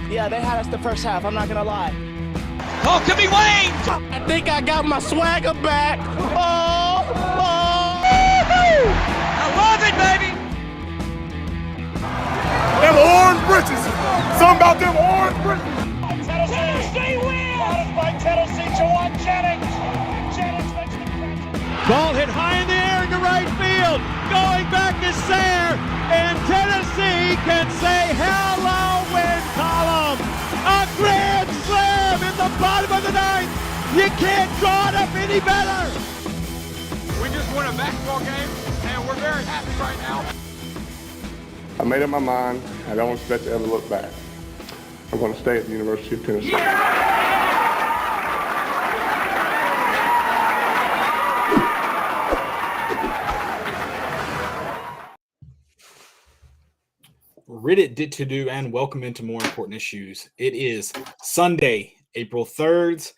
Yeah, they had us the first half. I'm not gonna lie. Oh, could be Wayne. I think I got my swagger back. Oh, oh. I love it, baby. Them orange britches. Something about them orange britches. Tennessee wins. By Tennessee, Jawan Jennings. Jennings makes the catch. Ball hit high in the air into right field. Going back to Sayre. And Tennessee can say hello, win column. A grand slam in the bottom of the ninth. You can't draw it up any better. We just won a basketball game, and we're very happy right now. I made up my mind. I don't expect to ever look back. I'm going to stay at the University of Tennessee. Reddit did to do, and welcome into More Important Issues. It is Sunday, April 3rd.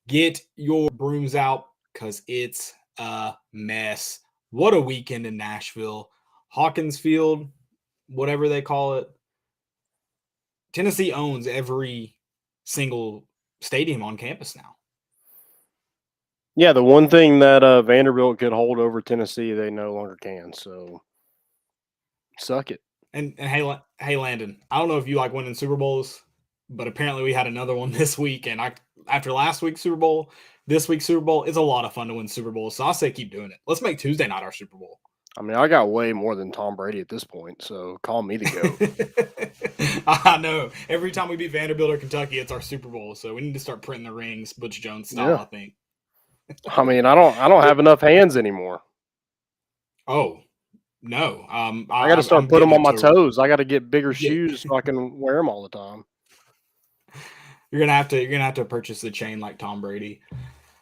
Get your brooms out because it's a mess. What a weekend in Nashville. Hawkins Field, whatever they call it. Tennessee owns every single stadium on campus now. Yeah, the one thing that Vanderbilt could hold over Tennessee, they no longer can. So, suck it. And hey, Landon, I don't know if you like winning Super Bowls, but apparently we had another one this week. And after last week's Super Bowl, this week's Super Bowl, it's a lot of fun to win Super Bowls. So I say keep doing it. Let's make Tuesday night our Super Bowl. I mean, I got way more than Tom Brady at this point, so call me the GOAT. I know. Every time we beat Vanderbilt or Kentucky, it's our Super Bowl. So we need to start printing the rings, Butch Jones style, yeah. I think. I mean, I don't have enough hands anymore. Oh, no. I got to start putting them on my toes. I got to get bigger shoes so I can wear them all the time. You're gonna have to purchase the chain like Tom Brady.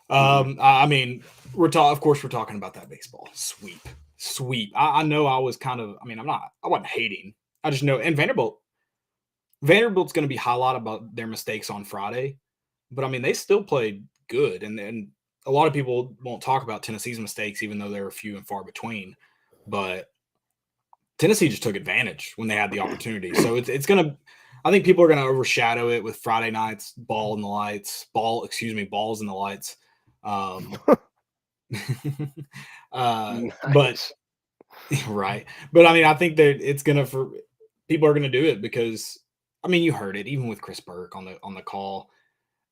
I mean, of course we're talking about that baseball sweep. I know I was kind of. I mean, I wasn't hating. I just know, and Vanderbilt's going to be highlighted about their mistakes on Friday, but I mean they still played good, and a lot of people won't talk about Tennessee's mistakes, even though they're few and far between. But Tennessee just took advantage when they had the opportunity. So it's going to. I think people are going to overshadow it with Friday night's balls in the lights. But right. But I mean, I think that it's going to, people are going to do it because, I mean, you heard it even with Chris Burke on the call.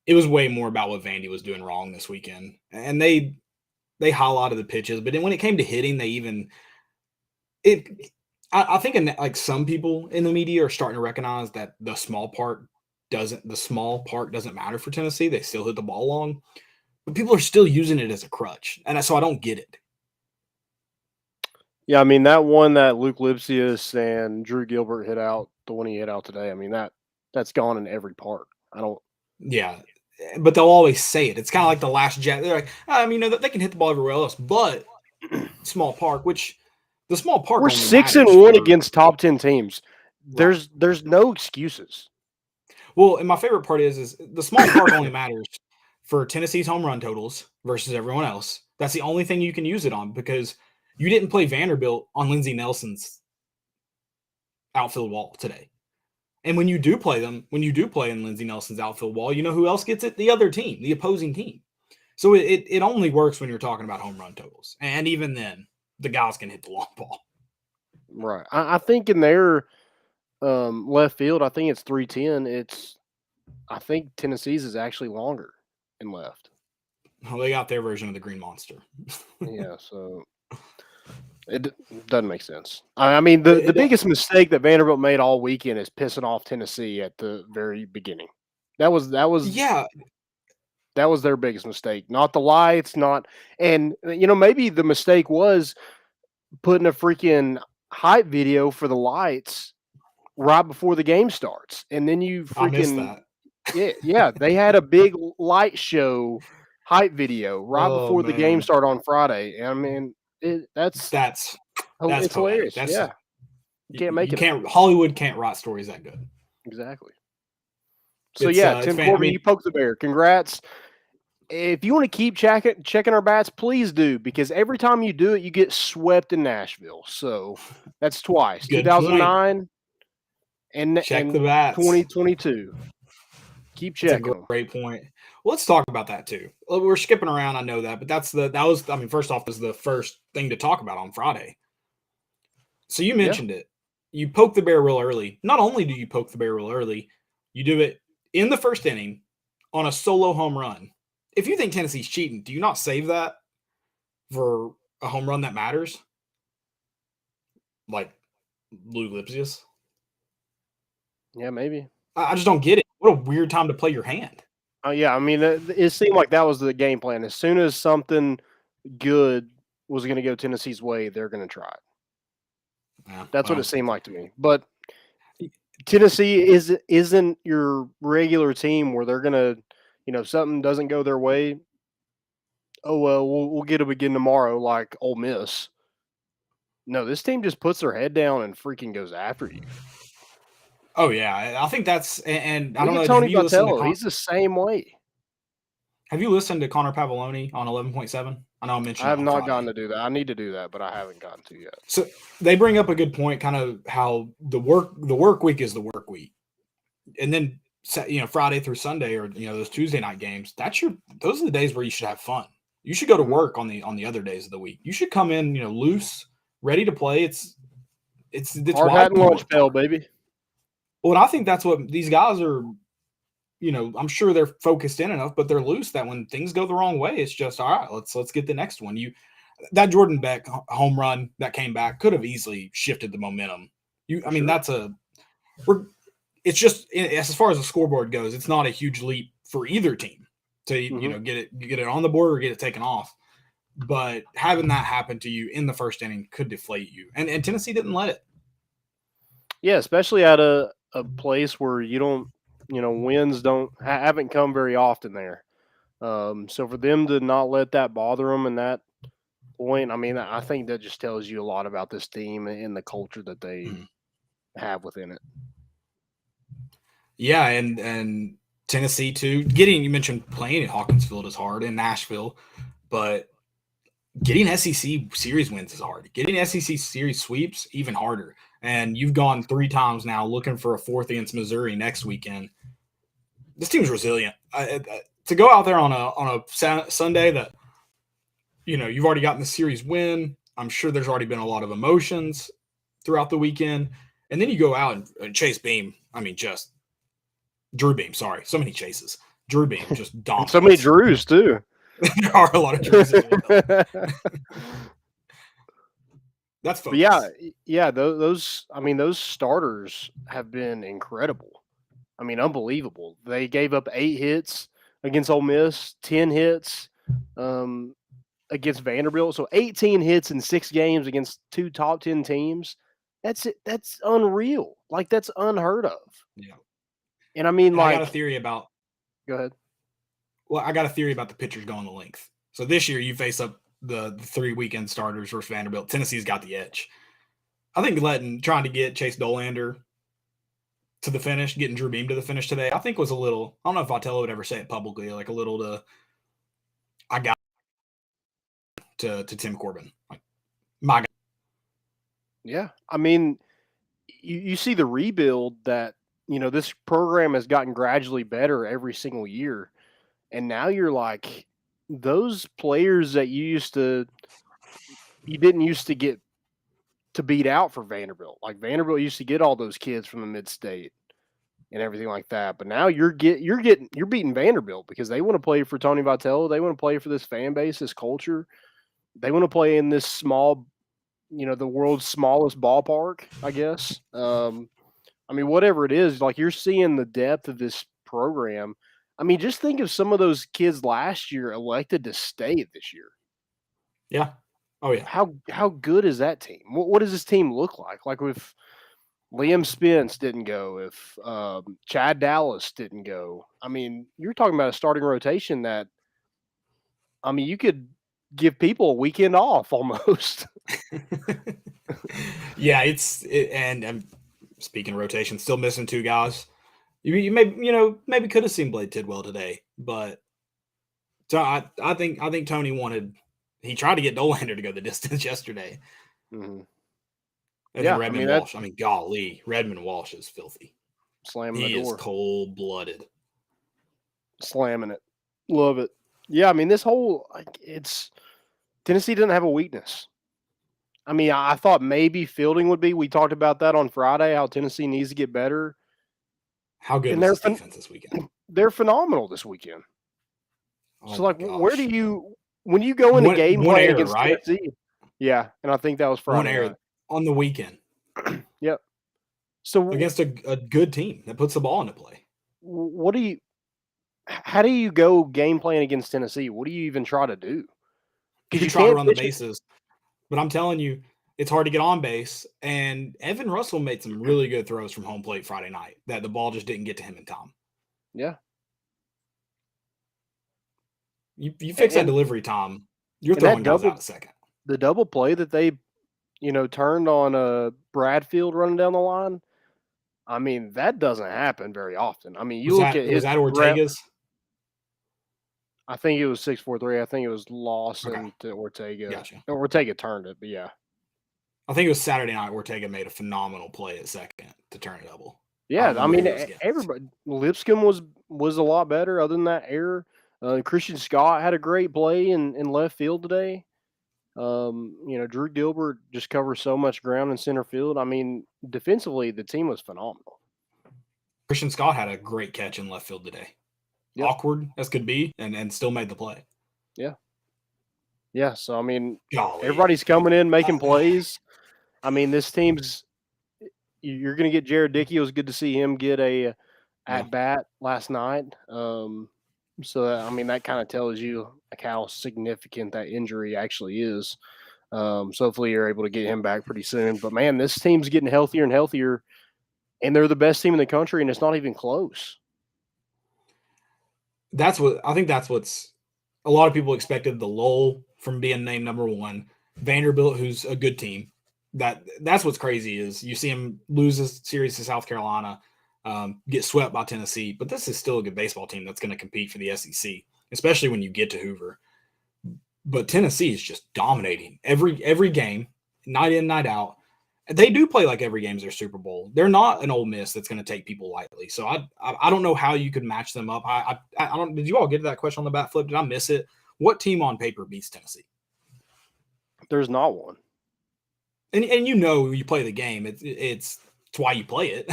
It was way more about what Vandy was doing wrong this weekend. And they highlighted the pitches, but then when it came to hitting, I think like some people in the media are starting to recognize that the small part doesn't matter for Tennessee. They still hit the ball long, but people are still using it as a crutch. And so I don't get it. Yeah. I mean, that one that Luke Lipsius and Drew Gilbert hit out, the one he hit out today. I mean, that's gone in every part. Yeah. But they'll always say it. It's kind of like the last jet. They're like, I mean, they can hit the ball everywhere else, but small park, which the small park. We're 6-1 against top 10 teams. Right. There's no excuses. Well, and my favorite part is the small park only matters for Tennessee's home run totals versus everyone else. That's the only thing you can use it on because you didn't play Vanderbilt on Lindsey Nelson's outfield wall today. And when you do play in Lindsey Nelson's outfield wall, you know who else gets it? The other team, the opposing team. So it only works when you're talking about home run totals. And even then, the guys can hit the long ball. Right. I think in their left field, I think it's 310. I think Tennessee's is actually longer in left. Well, they got their version of the Green Monster. Yeah, so it doesn't make sense. I mean, the biggest mistake that Vanderbilt made all weekend is pissing off Tennessee at the very beginning. That was their biggest mistake. Not the lights, and maybe the mistake was putting a freaking hype video for the lights right before the game starts, and then you freaking I missed that. yeah, they had a big light show hype video right before the game started on Friday. I mean. That's hilarious. Yeah, you can't make it. Hollywood can't write stories that good. Exactly. So Tim Corbin, you poked the bear. Congrats. If you want to keep checking our bats, please do, because every time you do it, you get swept in Nashville. So that's twice. 2009. And Check the bats. 2022. Keep checking. That's a great point. Well, let's talk about that too. We're skipping around, I know that, but first off, was the first thing to talk about on Friday. So you mentioned it. You poke the bear real early. Not only do you poke the bear real early, you do it in the first inning on a solo home run. If you think Tennessee's cheating, do you not save that for a home run that matters? Like Lou Lipsius? Yeah, maybe. I just don't get it. What a weird time to play your hand. Yeah, I mean, it seemed like that was the game plan. As soon as something good was going to go Tennessee's way, they're going to try it. Yeah, That's what it seemed like to me. But Tennessee isn't your regular team where they're going to, if something doesn't go their way, oh, well, we'll get them again tomorrow like Ole Miss. No, this team just puts their head down and freaking goes after you. Oh, yeah. I think that's – and I don't know. Tony Vitello, he's the same way. Have you listened to Connor Pavoloni on 11.7? I know I mentioned I have not gotten to do that. I need to do that, but I haven't gotten to yet. So they bring up a good point, kind of how the work week is the work week. And then, Friday through Sunday or, those Tuesday night games, those are the days where you should have fun. You should go to work on the other days of the week. You should come in, loose, ready to play. It's hard hat and lunch pail, baby. Well, and I think that's what these guys are, I'm sure they're focused in enough, but they're loose that when things go the wrong way, it's just, all right, let's get the next one. That Jordan Beck home run that came back could have easily shifted the momentum. It's just, as far as the scoreboard goes, it's not a huge leap for either team to, get it on the board or get it taken off. But having that happen to you in the first inning could deflate you. And Tennessee didn't let it. Yeah, especially at a place where you don't, wins haven't come very often there. So for them to not let that bother them in that point, I think that just tells you a lot about this team and the culture that they have within it. Yeah, and Tennessee too. You mentioned playing at Hawkinsville is hard, in Nashville, but getting SEC series wins is hard. Getting SEC series sweeps even harder. And you've gone 3 times now looking for a 4th against Missouri next weekend. This team's resilient. To go out there on a Sunday that, you've already gotten the series win. I'm sure there's already been a lot of emotions throughout the weekend. And then you go out and Chase Beam. Just Drew Beam. Sorry. So many chases. Drew Beam just dominates. So many Drews too. There are a lot of Drews as well. That's focus. Yeah. Those starters have been incredible. Unbelievable. They gave up 8 hits against Ole Miss, 10 hits against Vanderbilt. So 18 hits in 6 games against 2 top 10 teams. That's it. That's unreal. Like, that's unheard of. Yeah. And I got a theory about. Go ahead. Well, I got a theory about the pitchers going the length. So this year you face up the 3 weekend starters versus Vanderbilt. Tennessee's got the edge. I think trying to get Chase Dolander to the finish, getting Drew Beam to the finish today, I think was a little, I don't know if Vitello would ever say it publicly, like a little to Tim Corbin. Like, my guy. Yeah. You see the rebuild that, this program has gotten gradually better every single year. And now you're like, those players that you didn't used to get to beat out for Vanderbilt. Like, Vanderbilt used to get all those kids from the mid-state and everything like that. But now you're beating Vanderbilt because they want to play for Tony Vitello. They want to play for this fan base, this culture. They want to play in this small, the world's smallest ballpark, I guess. Whatever it is, like, you're seeing the depth of this program. Just think of some of those kids last year elected to stay this year. Yeah. Oh, yeah. How good is that team? What does this team look like? Like, if Liam Spence didn't go, if Chad Dallas didn't go, you're talking about a starting rotation that, you could give people a weekend off almost. Yeah, and speaking of rotation, still missing 2 guys. You maybe could have seen Blade Tidwell today, but I think Tony he tried to get Dolander to go the distance yesterday. Mm-hmm. And then Redmond Walsh. I mean, golly, Redmond Walsh is filthy. Slamming the door. He is cold-blooded. Slamming it. Love it. Yeah, I mean, this whole Tennessee doesn't have a weakness. I mean, I thought maybe fielding would be. We talked about that on Friday, how Tennessee needs to get better. How good was this defense this weekend? They're phenomenal this weekend. Oh so, where do you – when you go into game plan against Tennessee – yeah, and I think that was Friday. One error on the weekend. Yep. So against a good team that puts the ball into play. How do you go game plan against Tennessee? What do you even try to do? Because you try to run the bases. But I'm telling you, it's hard to get on base. And Evan Russell made some really good throws from home plate Friday night that the ball just didn't get to him in time. Yeah. You fix that delivery time, you're throwing guys out a second. The double play that they, turned on Bradfield running down the line, I mean, that doesn't happen very often. I mean, was that Ortega's? I think it was 6-4-3. I think it was Lawson to Ortega. Gotcha. Ortega turned it, but yeah. I think it was Saturday night. Ortega made a phenomenal play at second to turn a double. Yeah, I mean, everybody. Lipscomb was a lot better other than that error. Christian Scott had a great play in left field today. Drew Gilbert just covers so much ground in center field. I mean, defensively, the team was phenomenal. Christian Scott had a great catch in left field today. Yep. Awkward as could be, and still made the play. Yeah. Yeah, so, I mean, golly, everybody's coming in, making plays. I mean, this team's – you're going to get Jared Dickey. It was good to see him get a at-bat last night. That kind of tells you how significant that injury actually is. So hopefully you're able to get him back pretty soon. But, man, this team's getting healthier and healthier, and they're the best team in the country, and it's not even close. I think that's what's a lot of people expected the lull from being named number one. Vanderbilt, who's a good team. That's what's crazy is you see him lose a series to South Carolina, get swept by Tennessee, but this is still a good baseball team that's going to compete for the SEC, especially when you get to Hoover. But Tennessee is just dominating every game, night in, night out. They do play like every game's their Super Bowl. They're not an Ole Miss that's going to take people lightly. So I don't know how you could match them up. I don't. Did you all get to that question on the bat flip? Did I miss it? What team on paper beats Tennessee? There's not one. And you play the game. It's why you play it.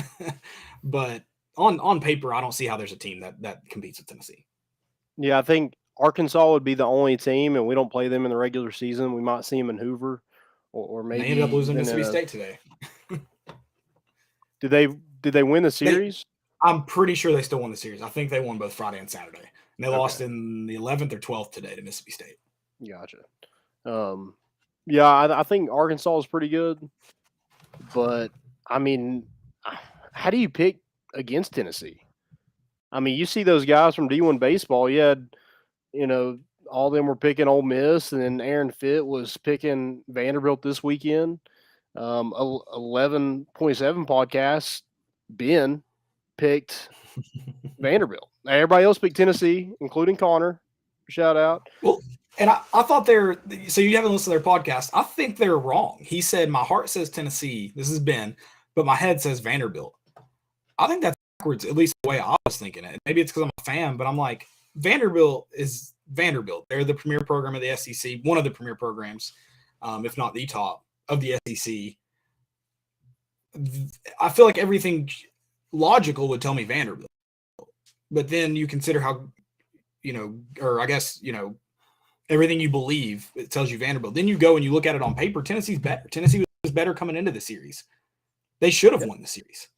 But on paper, I don't see how there's a team that competes with Tennessee. Yeah, I think Arkansas would be the only team, and we don't play them in the regular season. We might see them in Hoover. Or maybe they ended up losing Mississippi State today. Did they win the series? I'm pretty sure they still won the series. I think they won both Friday and Saturday. And they lost in the 11th or 12th today to Mississippi State. Gotcha. I think Arkansas is pretty good. But, I mean, how do you pick against Tennessee? I mean, you see those guys from D1 baseball. You had, all of them were picking Ole Miss, and then Aaron Fitt was picking Vanderbilt this weekend. 11.7 podcast, Ben picked Vanderbilt. Everybody else picked Tennessee, including Connor. Shout out. Well, and I thought so you haven't listened to their podcast. I think they're wrong. He said, my heart says Tennessee. This is Ben, but my head says Vanderbilt. I think that's backwards, at least the way I was thinking it. Maybe it's because I'm a fan, but I'm like, Vanderbilt is Vanderbilt. They're the premier program of the SEC, one of the premier programs, if not the top of the SEC. I feel like everything logical would tell me Vanderbilt. But then you consider how, everything you believe, it tells you Vanderbilt. Then you go and you look at it on paper. Tennessee's better. Tennessee was better coming into the series. They should have won the series.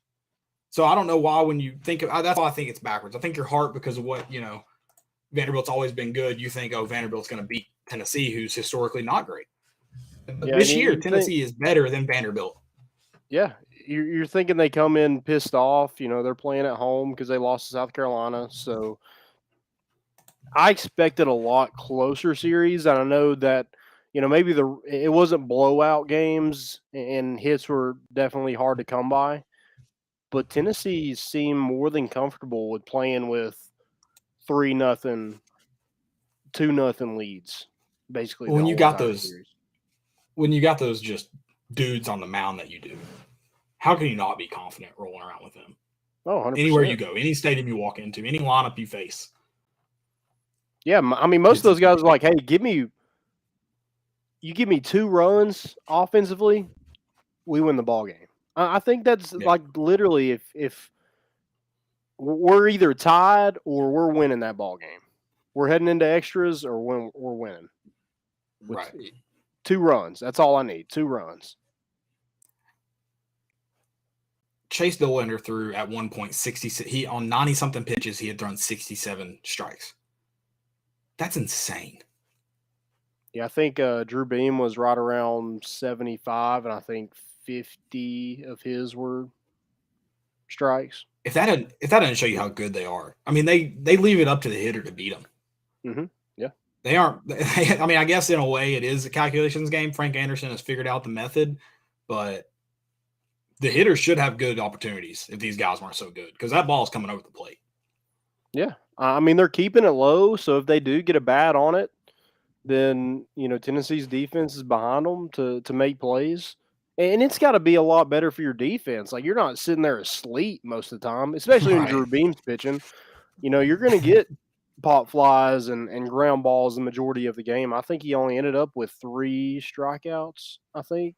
So I don't know why when you think of – that's why I think it's backwards. I think your heart, because of what, Vanderbilt's always been good. You think, Vanderbilt's going to beat Tennessee, who's historically not great. But this year, Tennessee is better than Vanderbilt. Yeah. You're thinking they come in pissed off. They're playing at home because they lost to South Carolina. So I expected a lot closer series. And I know that, maybe it wasn't blowout games and hits were definitely hard to come by. But Tennessee seemed more than comfortable with playing with 3-0, 2-0 leads, basically. When you got those just dudes on the mound that you do, how can you not be confident rolling around with him? Oh, 100%. Anywhere you go, any stadium you walk into, any lineup you face. Yeah, I mean, most of those guys are like, hey, give me 2 runs offensively, we win the ball game. I think that's like literally if we're either tied or we're winning that ball game. We're heading into extras or we're winning. Right. 2 runs. That's all I need. 2 runs. Chase Dollander threw at one point 66. He on 90-something pitches, he had thrown 67 strikes. That's insane. Yeah, I think Drew Beam was right around 75, and I think 50 of his were strikes. If that doesn't show you how good they are, I mean, they leave it up to the hitter to beat them. Mm-hmm. Yeah, they aren't. I mean, I guess in a way it is a calculations game. Frank Anderson has figured out the method, but the hitters should have good opportunities if these guys weren't so good because that ball is coming over the plate. Yeah, I mean they're keeping it low, so if they do get a bat on it, then Tennessee's defense is behind them to make plays. And it's got to be a lot better for your defense. Like, you're not sitting there asleep most of the time, especially when Drew Beam's pitching. You're going to get pop flies and ground balls the majority of the game. I think he only ended up with 3 strikeouts, I think.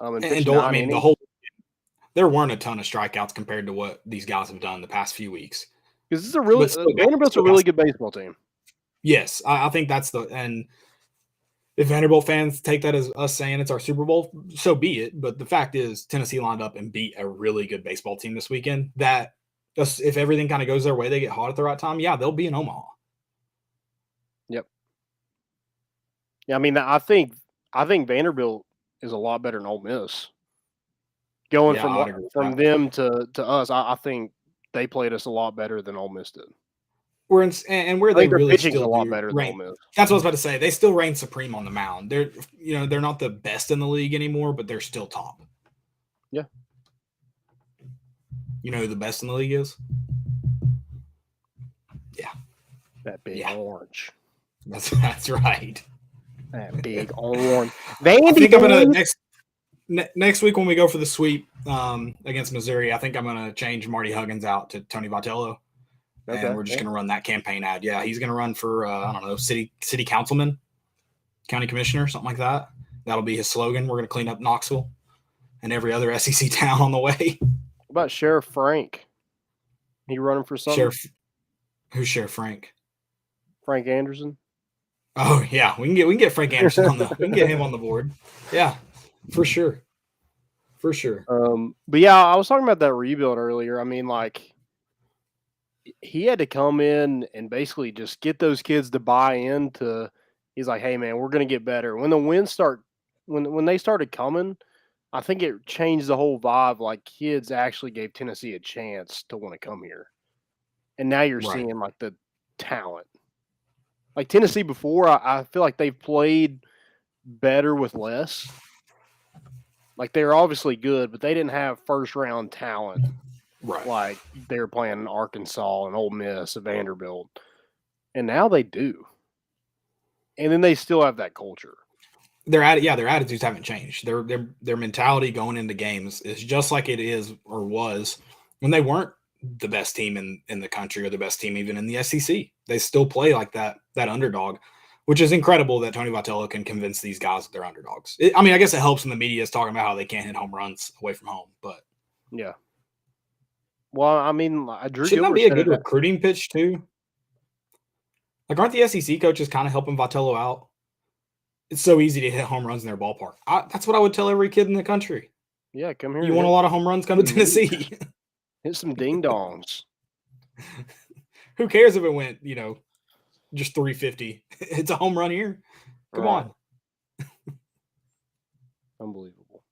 There weren't a ton of strikeouts compared to what these guys have done the past few weeks. Because Vanderbilt's a really good baseball team. Yes, I think and if Vanderbilt fans take that as us saying it's our Super Bowl, so be it. But the fact is, Tennessee lined up and beat a really good baseball team this weekend. That if everything kind of goes their way, they get hot at the right time. Yeah, they'll be in Omaha. Yep. Yeah, I mean, I think Vanderbilt is a lot better than Ole Miss. Going from them to us, I think they played us a lot better than Ole Miss did. Where they really still a lot better than Ole Miss. That's what I was about to say. They still reign supreme on the mound. They're not the best in the league anymore, but they're still top. Yeah. You know who the best in the league is? Yeah. That big orange. That's right. That big orange. I think I'm gonna next week when we go for the sweep against Missouri, I think I'm gonna change Marty Huggins out to Tony Vitello. Okay, and we're just going to run that campaign ad. Yeah, he's going to run for, I don't know, city councilman, county commissioner, something like that. That'll be his slogan. We're going to clean up Knoxville and every other SEC town on the way. What about Sheriff Frank? He running for something? Who's Sheriff Frank? Frank Anderson. Oh, yeah. We can get Frank Anderson we can get him on the board. Yeah, for sure. For sure. But yeah, I was talking about that rebuild earlier. I mean, like, he had to come in and basically just get those kids to buy into. He's like, hey man, we're gonna get better. When the wins when they started coming, I think it changed the whole vibe. Like, kids actually gave Tennessee a chance to want to come here, and now you're seeing like the talent. Like Tennessee before, I feel like they've played better with less. Like, they're obviously good, but they didn't have first round talent. Right. Like they were playing Arkansas and Ole Miss and Vanderbilt. And now they do. And then they still have that culture. Their attitudes haven't changed. Their mentality going into games is just like it is or was when they weren't the best team in the country or the best team even in the SEC. They still play like that underdog, which is incredible that Tony Vitello can convince these guys that they're underdogs. I guess it helps when the media is talking about how they can't hit home runs away from home, but yeah. Well, I mean, shouldn't that be a good recruiting pitch too? Like, aren't the SEC coaches kind of helping Vitello out? It's so easy to hit home runs in their ballpark. That's what I would tell every kid in the country. Yeah, come here. You want a lot of home runs? Come to Tennessee. Hit some ding dongs. Who cares if it went, just 350? It's a home run here. Come on. Unbelievable.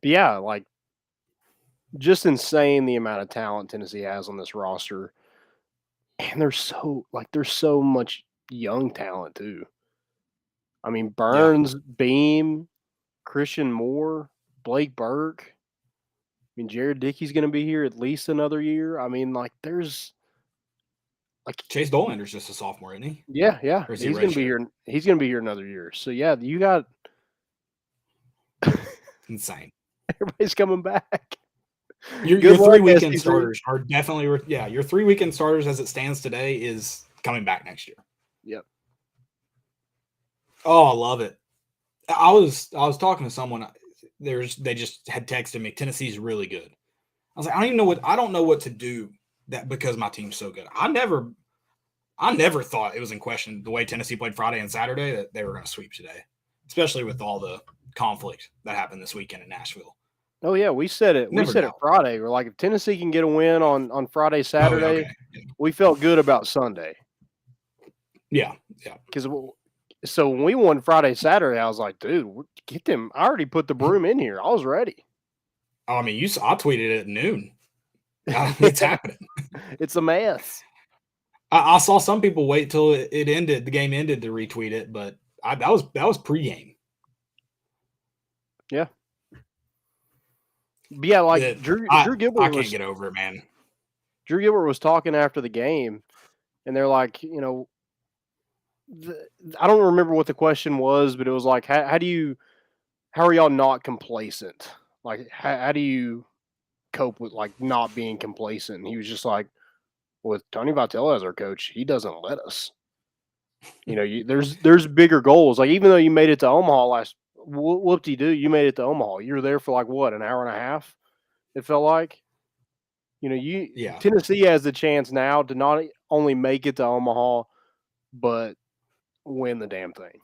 Yeah, like, just insane the amount of talent Tennessee has on this roster. And there's so much young talent too. I mean, Burns, Beam, Christian Moore, Blake Burke. I mean, Jared Dickey's going to be here at least another year. I mean, like, there's like Chase Dollander's just a sophomore, isn't he? Yeah. He's going to be here. He's going to be here another year. So yeah, you got insane. Everybody's coming back. Your Good 3 luck, weekend SEC. starters are definitely your 3 weekend starters as it stands today is coming back next year. Yep. Oh, I love it. I was talking to someone. They just had texted me. Tennessee's really good. I was like, I don't know what to do that because my team's so good. I never thought it was in question the way Tennessee played Friday and Saturday that they were going to sweep today, especially with all the conflict that happened this weekend in Nashville. Oh yeah, we said it. Never We said know. it Friday. We're like, if Tennessee can get a win on Friday, Saturday, Oh, okay. Yeah. we felt good about Sunday. Yeah. Because so when we won Friday, Saturday, I was like, dude, get them. I already put the broom in here. I was ready. I mean, I tweeted it at noon. It's happening. It's a mess. I saw some people wait till it ended, the game ended, to retweet it, but that was pregame. Yeah. But yeah, like Drew Gilbert I can't get over it, man. Drew Gilbert was talking after the game, and they're like, I don't remember what the question was, but it was like, how are y'all not complacent? Like, how do you cope with like not being complacent? And he was just like, with Tony Vitello as our coach, he doesn't let us. There's bigger goals. Like, even though you made it to Omaha whoop-de-doo, you made it to Omaha. You were there for like what, an hour and a half? It felt like. Tennessee has the chance now to not only make it to Omaha, but win the damn thing.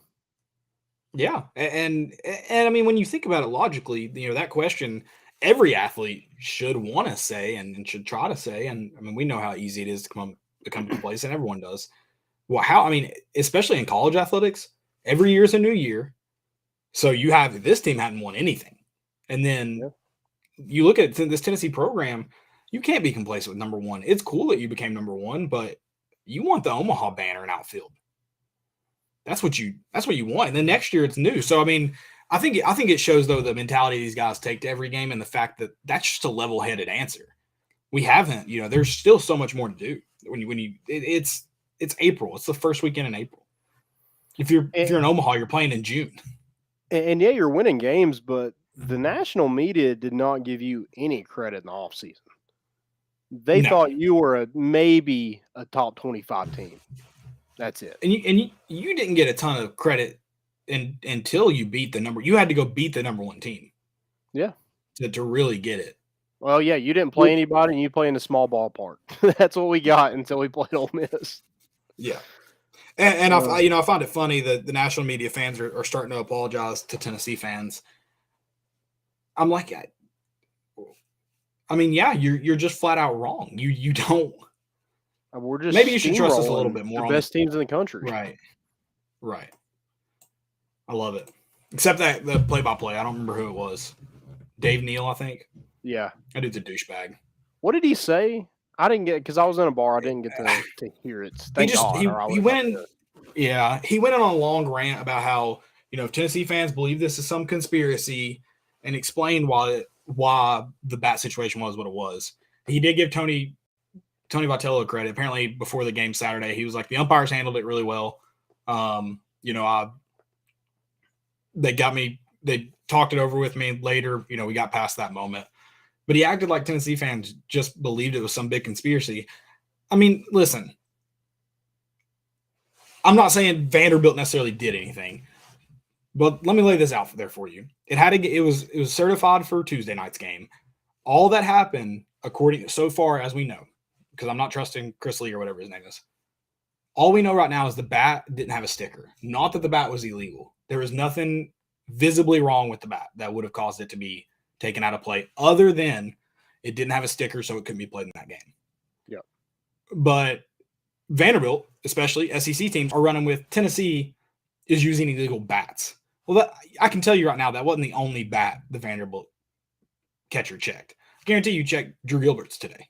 Yeah, and I mean, when you think about it logically, that question every athlete should want to say and should try to say, and I mean, we know how easy it is to become complacent. Everyone does. Well, especially in college athletics, every year is a new year. So this team hadn't won anything, and then you look at this Tennessee program. You can't be complacent with number one. It's cool that you became number one, but you want the Omaha banner in outfield. That's what you want. And then next year it's new. So I mean, I think it shows though the mentality these guys take to every game and the fact that that's just a level-headed answer. We haven't, there's still so much more to do. It's April. It's the first weekend in April. If you're in Omaha, you're playing in June. And yeah, you're winning games, but the national media did not give you any credit in the offseason. They thought you were maybe a top 25 team. That's it. And you didn't get a ton of credit until you beat the number. You had to go beat the number one team. Yeah. To really get it. Well, yeah, you didn't play anybody, and you play in a small ballpark. That's what we got until we played Ole Miss. Yeah. And I find it funny that the national media fans are starting to apologize to Tennessee fans. I'm like, I mean, yeah, you're just flat out wrong. You don't. We're just maybe you should trust us a little bit more. The best teams in the country. Right. I love it. Except that the play-by-play, I don't remember who it was. Dave Neal, I think. Yeah. That dude's a douchebag. What did he say? I didn't get, because I was in a bar. I didn't get to hear it. He went in on a long rant about how Tennessee fans believe this is some conspiracy, and explained why the bat situation was what it was. He did give Tony Vitello credit. Apparently, before the game Saturday, he was like, the umpires handled it really well. They talked it over with me later. We got past that moment. But he acted like Tennessee fans just believed it was some big conspiracy. I mean, listen, I'm not saying Vanderbilt necessarily did anything, but let me lay this out there for you. It was certified for Tuesday night's game. All that happened, so far as we know, because I'm not trusting Chris Lee or whatever his name is. All we know right now is the bat didn't have a sticker. Not that the bat was illegal. There was nothing visibly wrong with the bat that would have caused it to be taken out of play, other than it didn't have a sticker, so it couldn't be played in that game. Yeah. But Vanderbilt, especially SEC teams, are running with Tennessee is using illegal bats. Well, I can tell you right now that wasn't the only bat the Vanderbilt catcher checked. I guarantee you checked Drew Gilbert's today.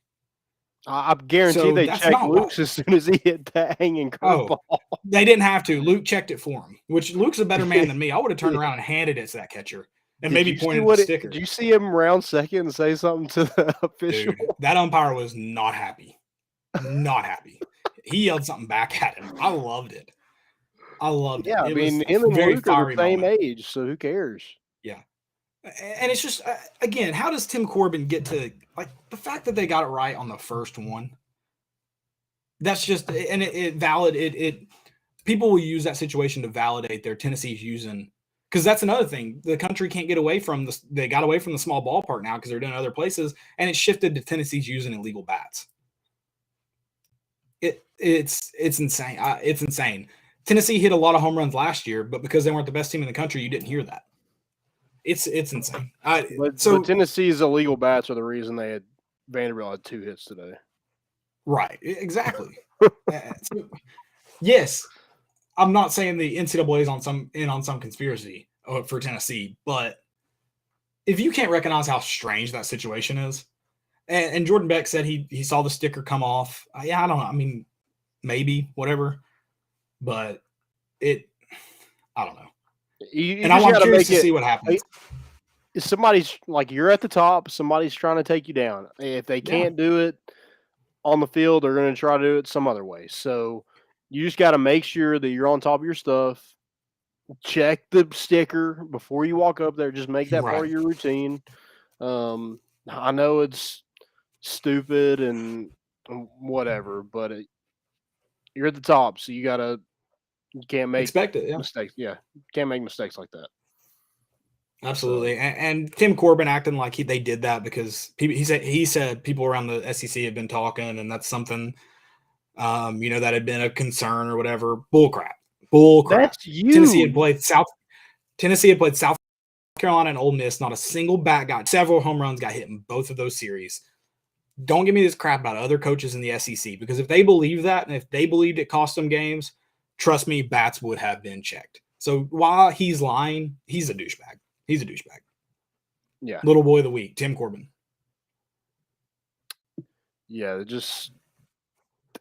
I guarantee they checked Luke's as soon as he hit that hanging curveball. They didn't have to. Luke checked it for him, which Luke's a better man than me. I would have turned around and handed it to that catcher and maybe pointed the sticker. Did you see him round second and say something to the official? Dude, that umpire was not happy. Not happy. He yelled something back at him. I loved it. Yeah, I mean, him and Luke are the same age, so who cares? Yeah. And it's just, again, how does Tim Corbin get to, like, the fact that they got it right on the first one? That's just, and people will use that situation to validate their Tennessee's using, because that's another thing. The country can't get away from this. They got away from the small ballpark now because they're doing other places, and it shifted to Tennessee's using illegal bats. It's insane. It's insane. Tennessee hit a lot of home runs last year, but because they weren't the best team in the country, you didn't hear that. It's insane. But Tennessee's illegal bats are the reason Vanderbilt had 2 hits today. Right. Exactly. Yes, I'm not saying the NCAA is on some conspiracy for Tennessee, but if you can't recognize how strange that situation is, and Jordan Beck said he saw the sticker come off. Yeah, I don't know. I mean, maybe whatever, but I don't know. I'm curious to see what happens. If somebody's like, you're at the top, somebody's trying to take you down. If they can't do it on the field, they're going to try to do it some other way. So you just got to make sure that you're on top of your stuff. Check the sticker before you walk up there. Just make that part of your routine. I know it's stupid and whatever, but you're at the top, so you can't make mistakes. Yeah, can't make mistakes like that. Absolutely, and Tim Corbin acting like they did that because he said people around the SEC had been talking, and that's something that had been a concern or whatever. Bull crap. That's you. Tennessee had played South Carolina and Ole Miss. Not a single bat several home runs got hit in both of those series. Don't give me this crap about other coaches in the SEC, because if they believe that, and if they believed it cost them games, trust me, bats would have been checked. So while he's lying, he's a douchebag. He's a douchebag. Yeah. Little boy of the week, Tim Corbin. Yeah,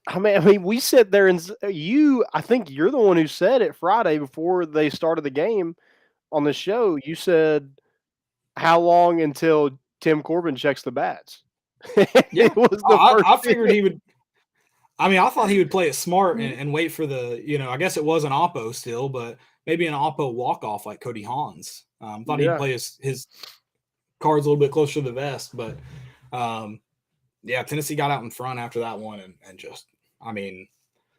I mean, we sit there and I think you're the one who said it Friday before they started the game on the show. You said, how long until Tim Corbin checks the bats? Yeah, it was I figured he would. I mean, I thought he would play it smart and wait for I guess it was an Oppo still, but maybe an Oppo walk-off like Cody Hahns. Thought he'd play his cards a little bit closer to the vest, but Tennessee got out in front after that one and just, I mean,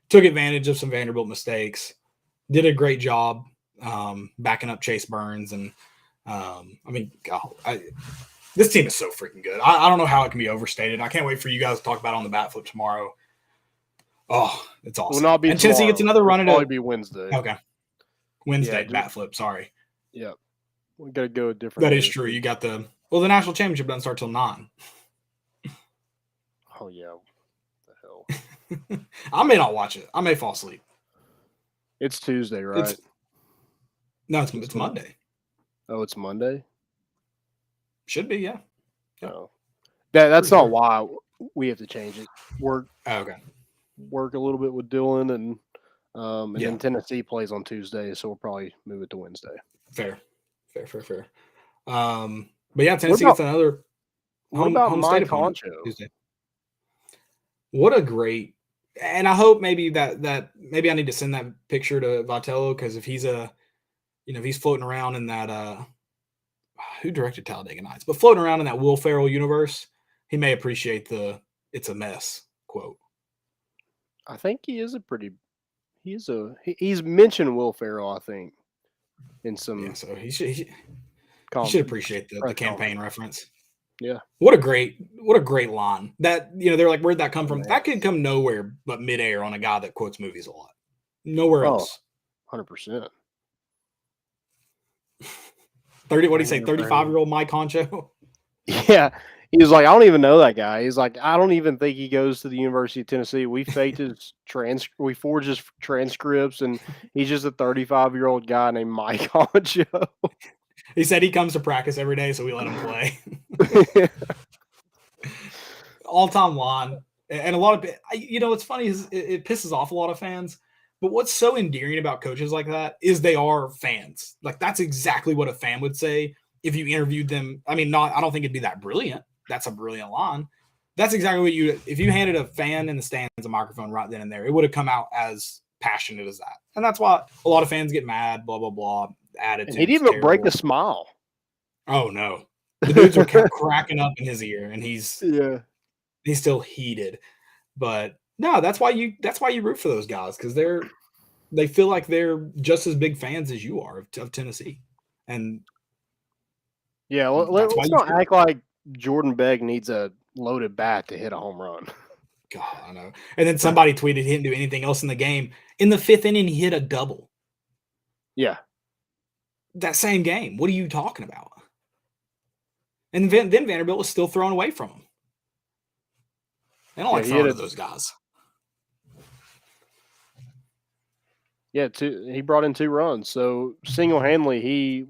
took advantage of some Vanderbilt mistakes, did a great job backing up Chase Burns, and this team is so freaking good. I don't know how it can be overstated. I can't wait for you guys to talk about it on the bat flip tomorrow. Oh, it's awesome. Will not be and Tennessee gets another run at it. It'll probably be Wednesday. Okay. Wednesday, bat flip, sorry. Yep. We got to go a different That day. is true. You got the national championship doesn't start till 9. Oh, yeah. What the hell? I may not watch it. I may fall asleep. It's Tuesday, right? It's Monday. Oh, it's Monday? Should be, yeah. No. That's not why we have to change it. Work a little bit with Dylan, and then Tennessee plays on Tuesday, so we'll probably move it to Wednesday. Fair. But yeah, Tennessee gets another home state opponent Tuesday. What a great, and I hope maybe that maybe I need to send that picture to Vitello, because if he's if he's floating around in that who directed Talladega Nights, but floating around in that Will Ferrell universe, he may appreciate the "it's a mess" quote. I think he's mentioned Will Ferrell, I think, in some. Yeah, so he should appreciate the campaign reference. Yeah. What a great line. That they're like, where'd that come from? That could come nowhere but midair on a guy that quotes movies a lot. Nowhere else. 100%. what do you say? 35-year-old Mike Honcho? Yeah. He was like, I don't even know that guy. He's like, I don't even think he goes to the University of Tennessee. We faked his we forged his transcripts, and he's just a 35-year-old guy named Mike Honcho. He said he comes to practice every day, so we let him play. All-time line. And a lot of what's funny is it pisses off a lot of fans. But what's so endearing about coaches like that is they are fans. Like, that's exactly what a fan would say if you interviewed them. I mean, I don't think it'd be that brilliant. That's a brilliant line. That's exactly what if you handed a fan in the stands a microphone right then and there, it would have come out as passionate as that. And that's why a lot of fans get mad, blah, blah, blah, attitude. He'd even break a smile. Oh no, the dudes are cracking up in his ear, and he's still heated. But no, that's why you root for those guys because they feel like they're just as big fans as you are of Tennessee, and Yeah, that's why let's you not cheer. act like Jordan Begg needs a loaded bat to hit a home run. God, I know. And then somebody tweeted he didn't do anything else in the game. In the 5th inning, he hit a double. Yeah. That same game. What are you talking about? And then Vanderbilt was still throwing away from him. They don't like throwing to those guys. Yeah, he brought in 2 runs. So single-handedly,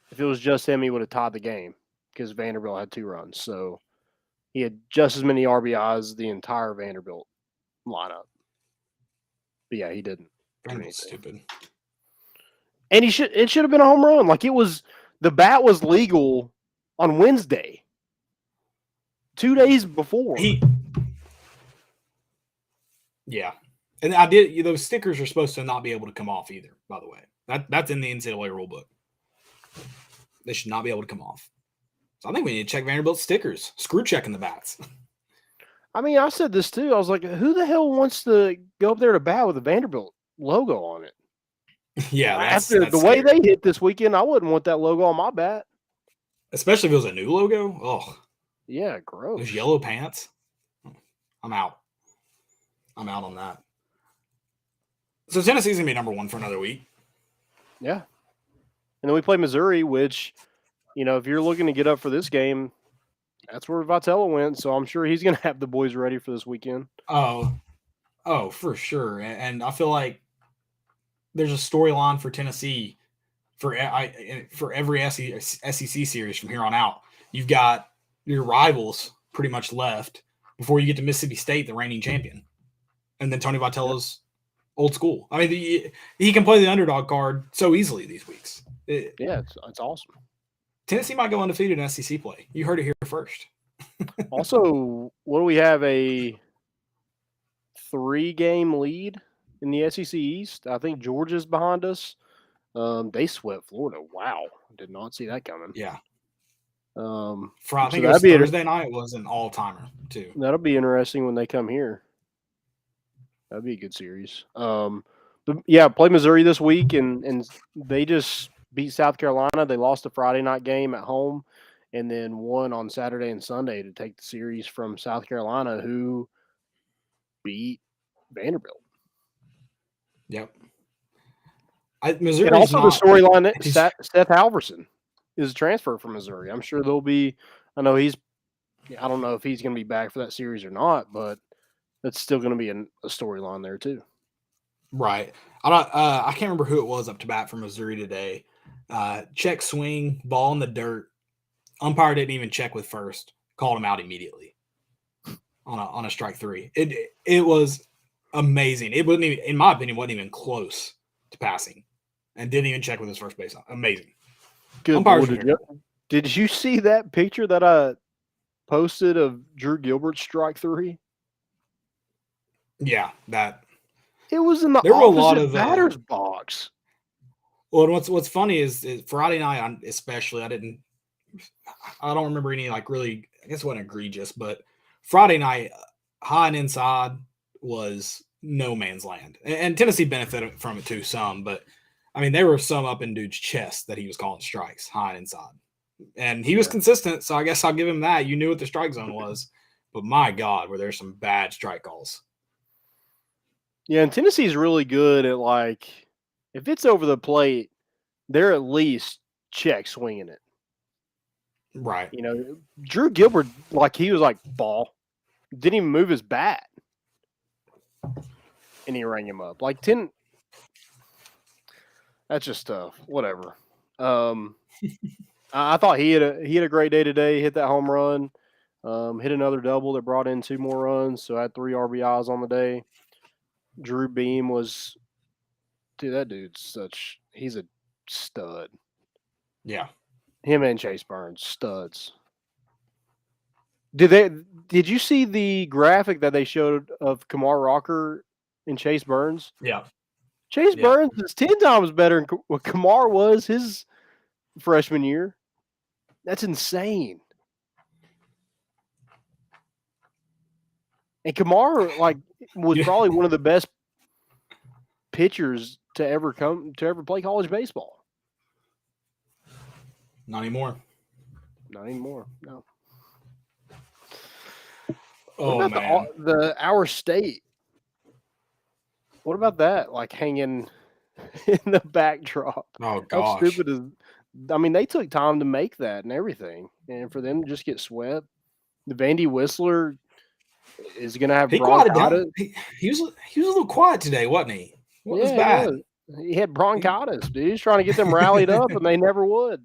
if it was just him, he would have tied the game because Vanderbilt had 2 runs. So he had just as many RBIs as the entire Vanderbilt lineup. But yeah, he didn't. Vanderbilt's stupid. And it should have been a home run. Like the bat was legal on Wednesday, 2 days before. Yeah. And I did. Those stickers are supposed to not be able to come off either. By the way, that's in the NCAA rule book. They should not be able to come off. So I think we need to check Vanderbilt's stickers. Screw checking the bats. I mean, I said this too. I was like, who the hell wants to go up there to bat with a Vanderbilt logo on it? Yeah, after that's the way they hit this weekend, I wouldn't want that logo on my bat. Especially if it was a new logo. Oh, yeah, gross. Those yellow pants. I'm out on that. So Tennessee's gonna be number 1 for another week. Yeah, and then we play Missouri, which, if you're looking to get up for this game, that's where Vitello went. So I'm sure he's gonna have the boys ready for this weekend. Oh, for sure. And I feel like there's a storyline for Tennessee for every SEC series from here on out. You've got your rivals pretty much left before you get to Mississippi State, the reigning champion, and then Tony Vitello's old school. I mean, he can play the underdog card so easily these weeks. It's awesome. Tennessee might go undefeated in SEC play. You heard it here first. Also, what do we have, a 3-game lead in the SEC East? I think Georgia's behind us. They swept Florida. Wow, did not see that coming. Yeah. I think it was Thursday night was an all-timer too. That'll be interesting when they come here. That'd be a good series. But yeah, play Missouri this week, and they just beat South Carolina. They lost a Friday night game at home, and then won on Saturday and Sunday to take the series from South Carolina, who beat Vanderbilt. Yep. Missouri. And also the storyline that Seth Halverson is a transfer from Missouri. I'm sure there'll be. I don't know if he's going to be back for that series or not, but that's still going to be a storyline there too. Right. I can't remember who it was up to bat for Missouri today. Check swing, ball in the dirt. Umpire didn't even check with first. Called him out immediately on a strike 3. It was amazing. It wasn't even, in my opinion, wasn't even close to passing, and didn't even check with his first base. Amazing. Good. Did you see that picture that I posted of Drew Gilbert's strike 3? Yeah, it was in the opposite batter's box. Well, what's funny is Friday night, especially, I don't remember any really. I guess it wasn't egregious, but Friday night, high and inside was no man's land, and Tennessee benefited from it too some. But I mean, there were some up in dude's chest that he was calling strikes, high and inside, and he was consistent. So I guess I'll give him that. You knew what the strike zone was, but my God, were there some bad strike calls? Yeah, and Tennessee's really good at, if it's over the plate, they're at least check swinging it. Right. Drew Gilbert, he was ball. Didn't even move his bat. And he rang him up. That's just tough. Whatever. I thought he had a great day today. Hit that home run. Hit another double that brought in 2 more runs. So I had 3 RBIs on the day. Drew Beam was, that dude's he's a stud. Yeah. Him and Chase Burns, studs. Did you see the graphic that they showed of Kamar Rocker and Chase Burns? Yeah. Chase Burns is 10 times better than what Kamar was his freshman year. That's insane. And Kamara, was probably one of the best pitchers to ever play college baseball. Not anymore. Not anymore. No. Oh, what about the our state? What about that? Like hanging in the backdrop. Oh How gosh. stupid is? I mean, they took time to make that and everything, and for them to just get swept. The Vandy Whistler is going to have He quieted bronchitis. down. He was a little quiet today, wasn't he? What was bad? He had bronchitis, dude. He's trying to get them rallied up, and they never would.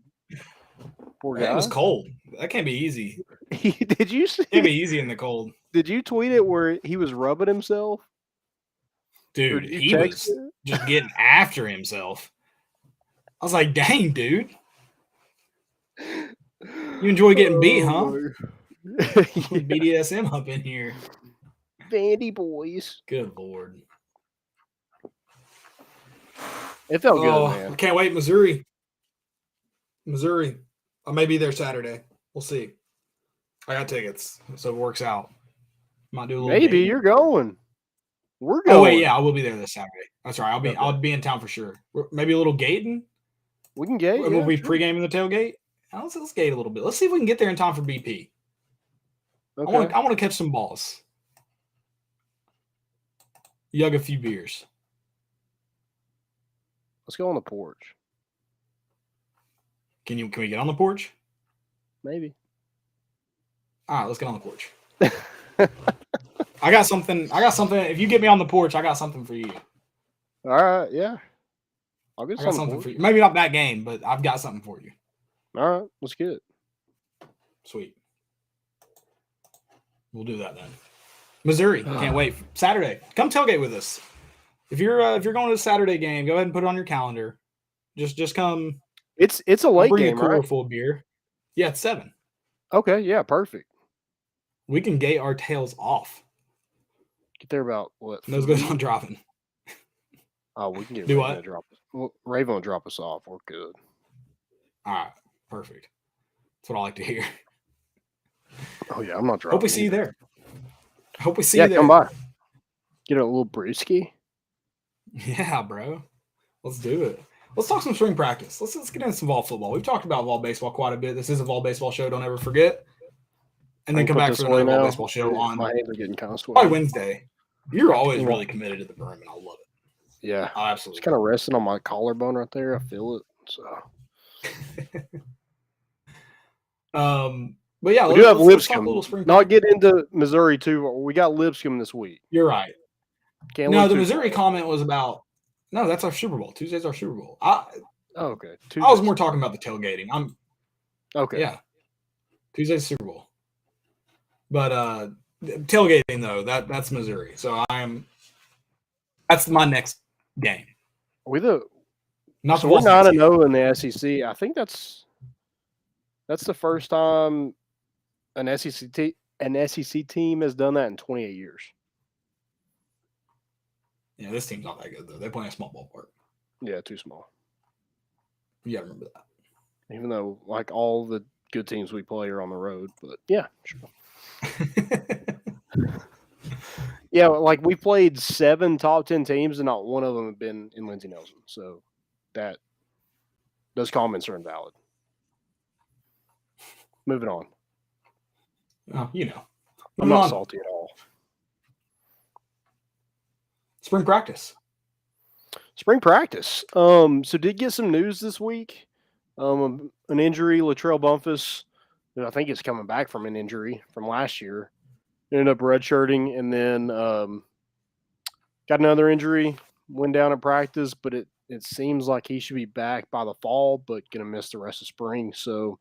Poor guy. It was cold. That can't be easy. Did you see? Can't be easy in the cold. Did you tweet it where he was rubbing himself? Dude, he was just getting after himself. I was like, dang, dude. You enjoy getting beat, huh? BDSM up in here. Vandy boys. Good Lord. It felt good, man. I can't wait. Missouri. I may be there Saturday. We'll see. I got tickets, so it works out. Might do a little. Maybe game. you're going. We're going. Oh wait, yeah, I will be there this Saturday. That's right. I'll be in town for sure. Maybe a little gating. We can gate. We'll be pre-gaming the tailgate. Let's gate a little bit. Let's see if we can get there in time for BP. Okay. I want to catch some balls. Yug a few beers. Let's go on the porch. Can we get on the porch? Maybe. All right, let's get on the porch. I got something. If you get me on the porch, I got something for you. All right, yeah. I got something for you. Maybe not that game, but I've got something for you. All right, let's get it. Sweet. We'll do that then. Missouri, can't wait. Saturday, come tailgate with us. If you're going to the Saturday game, go ahead and put it on your calendar. Just come. It's a late bring game, a cooler right? full of beer. Yeah, it's 7. Okay, yeah, perfect. We can gate our tails off. Get there about what? Nose goes on dropping. Oh, we can get do Raven what? to drop us. Well, Raven will drop us off. We're good. All right, perfect. That's what I like to hear. Oh yeah, I'm not dropping. Hope we see you there. Hope we see you there. Yeah, come by. Get a little brewski. Yeah, bro. Let's do it. Let's talk some spring practice. Let's get into some Vol football. We've talked about Vol baseball quite a bit. This is a Vol baseball show. Don't ever forget. And then come back for another Vol baseball show on my hands are getting kind of sweaty. Probably Wednesday. You're always really committed to the Broom, and I love it. Yeah, absolutely. It's kind of resting on my collarbone right there. I feel it. So. But yeah, we do have Lipscomb. Not get into Missouri too. We got Lipscomb this week. You're right. Can't no, the Missouri comment was about. No, that's our Super Bowl. Tuesday's our Super Bowl. Okay. I was more talking about the tailgating. Okay. Yeah. Tuesday's Super Bowl. But tailgating though, that's Missouri. So that's my next game. We're 9-0 in the SEC. I think that's the first time an SEC team has done that in 28 years. Yeah, this team's not that good though. They play in a small ballpark. Yeah, too small. You gotta remember that. Even though like all the good teams we play are on the road, but yeah, sure. Yeah, like we played 7 top 10 teams and not one of them have been in Lindsey Nelson. So those comments are invalid. Moving on. Oh, I'm not salty at all. Spring practice. So did get some news this week. An injury, Latrell Bumpus. I think it's coming back from an injury from last year. Ended up redshirting and then got another injury. Went down at practice, but it seems like he should be back by the fall, but going to miss the rest of spring. So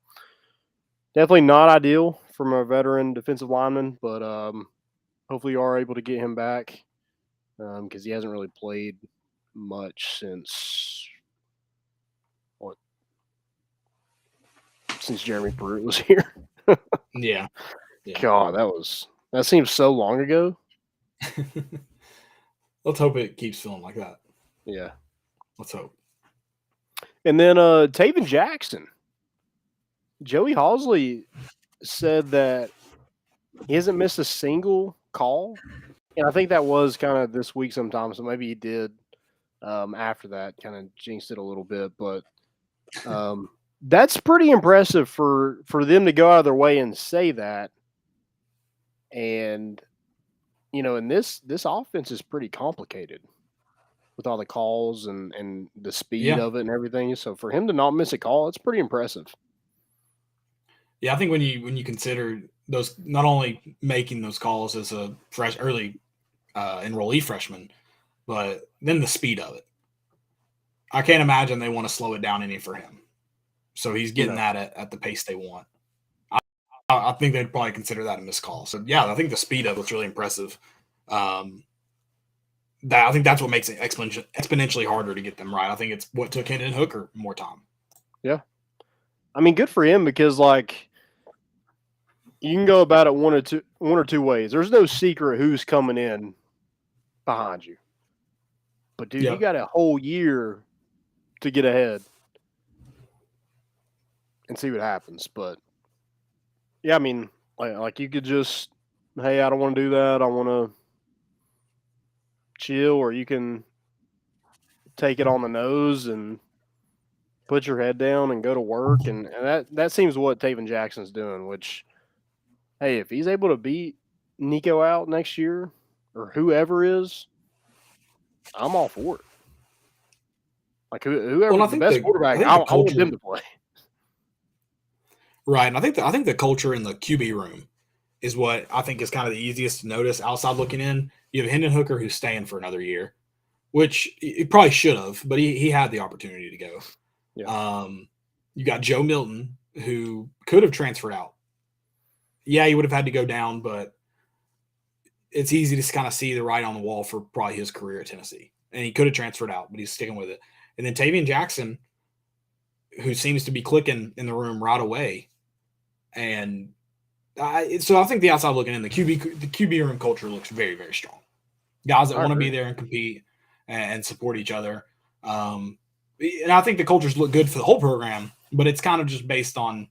definitely not ideal from a veteran defensive lineman, but hopefully you are able to get him back because he hasn't really played much since Jeremy Pruitt was here. Yeah. God, that seems so long ago. Let's hope it keeps feeling like that. Yeah. Let's hope. And then Taven Jackson. Joey Halsley said that he hasn't missed a single call, and I think that was kind of this week sometime. So maybe he did after that, kind of jinxed it a little bit. But that's pretty impressive for them to go out of their way and say that. And and this offense is pretty complicated with all the calls and the speed of it and everything. So for him to not miss a call, it's pretty impressive. Yeah, I think when you consider those, not only making those calls as a early enrollee freshman, but then the speed of it. I can't imagine they want to slow it down any for him. So he's getting that at the pace they want. I think they'd probably consider that a missed call. So yeah, I think the speed of it's really impressive. I think that's what makes it exponentially harder to get them right. I think it's what took Hendon Hooker more time. Yeah, I mean, good for him because you can go about it one or two ways. There's no secret who's coming in behind you, but dude, you got a whole year to get ahead and see what happens. But yeah, I mean, like you could just, hey, I don't want to do that. I want to chill, or you can take it on the nose and put your head down and go to work. And that seems what Taven Jackson's doing, which, hey, if he's able to beat Nico out next year or whoever is, I'm all for it. Like whoever the best quarterback, I want them to play. Right, and I think the culture in the QB room is what I think is kind of the easiest to notice outside looking in. You have Hendon Hooker who's staying for another year, which he probably should have, but he had the opportunity to go. Yeah. You got Joe Milton who could have transferred out. Yeah, he would have had to go down, but it's easy to kind of see the writing on the wall for probably his career at Tennessee. And he could have transferred out, but he's sticking with it. And then Taven Jackson, who seems to be clicking in the room right away. And so I think the outside looking in, the QB room culture looks very, very strong. Guys that want to be there and compete and support each other. And I think the cultures look good for the whole program, but it's kind of just based on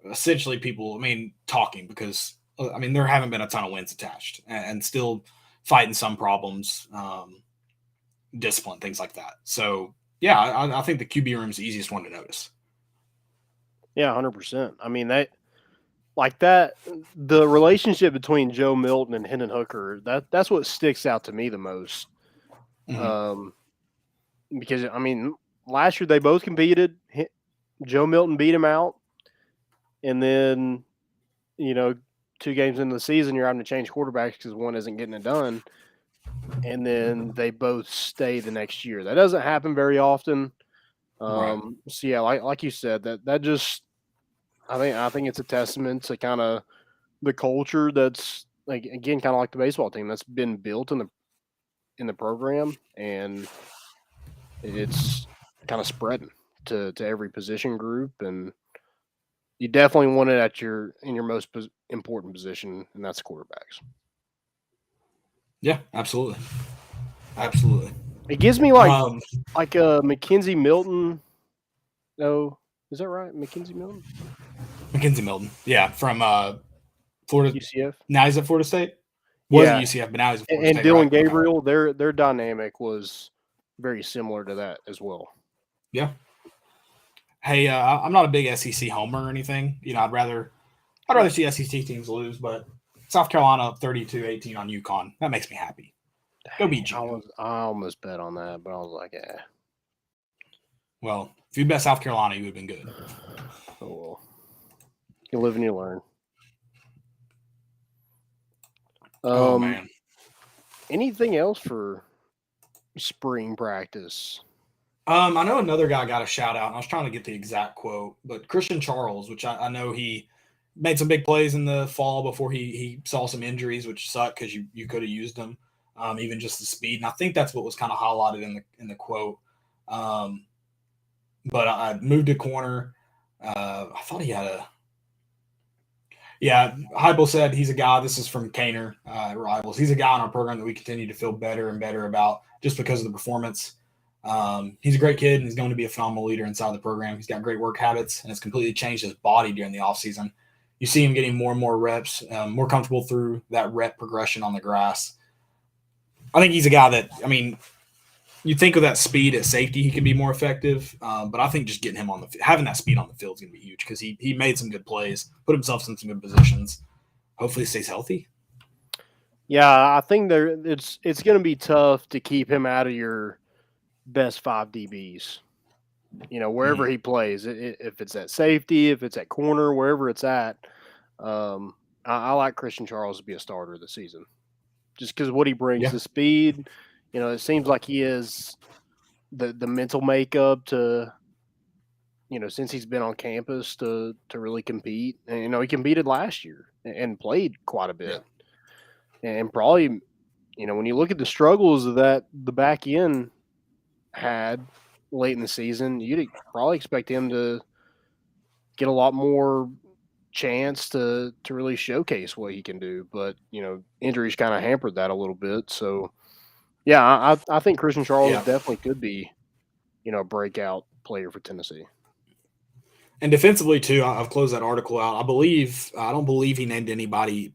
essentially people, talking, because, there haven't been a ton of wins attached and still fighting some problems, discipline, things like that. So, yeah, I think the QB room is the easiest one to notice. Yeah, 100%. The relationship between Joe Milton and Hendon Hooker, that's what sticks out to me the most. Mm-hmm. Because, last year they both competed. Joe Milton beat him out. And then, 2 games into the season, you're having to change quarterbacks because one isn't getting it done. And then they both stay the next year. That doesn't happen very often. Right. So yeah, like you said, that just, I think it's a testament to kind of the culture that's, like, again, kind of like the baseball team that's been built in the program, and it's kind of spreading to every position group, and you definitely want it in your most important position, and that's quarterbacks. Yeah, absolutely. Absolutely. It gives me like Mackenzie Milton. No, is that right? Mackenzie Milton? Mackenzie Milton. Yeah, from Florida. UCF. Now he's at Florida State? Wasn't UCF, but now he's at Florida State. And Dylan Gabriel, their dynamic was very similar to that as well. Yeah. Hey, I'm not a big SEC homer or anything. I'd rather see SEC teams lose, but South Carolina up 32-18 on UConn. That makes me happy. Go beat you. I almost bet on that, but I was like, eh. Well, if you bet South Carolina, you would have been good. Oh, well. You live and you learn. Oh, man. Anything else for spring practice? I know another guy got a shout out, and I was trying to get the exact quote, but Christian Charles, which I know he made some big plays in the fall before he saw some injuries, which sucked because you could have used them, even just the speed. And I think that's what was kind of highlighted in the quote. But I moved to corner. I thought he had a. Yeah, Heibel said he's a guy. This is from Kaner Rivals. He's a guy in our program that we continue to feel better and better about just because of the performance. He's a great kid, and he's going to be a phenomenal leader inside the program. He's got great work habits, and it's completely changed his body during the offseason. You see him getting more and more reps, more comfortable through that rep progression on the grass. I think he's a guy that, I mean, you think of that speed at safety, he can be more effective. But I think just getting him having that speed on the field is going to be huge because he made some good plays, put himself in some good positions. Hopefully he stays healthy. Yeah, I think it's going to be tough to keep him out of your best 5 DBs. Wherever he plays, if it's at safety, if it's at corner, wherever it's at. I like Christian Charles to be a starter this season, just because what he brings, the speed. It seems like he is the mental makeup to, since he's been on campus to really compete. And, he competed last year and played quite a bit. Yeah. And probably, when you look at the struggles that the back end had late in the season, you'd probably expect him to get a lot more chance to really showcase what he can do. But, injuries kind of hampered that a little bit. So, yeah, I think Christian Charles definitely could be, a breakout player for Tennessee. And defensively, too, I've closed that article out. I don't believe he named anybody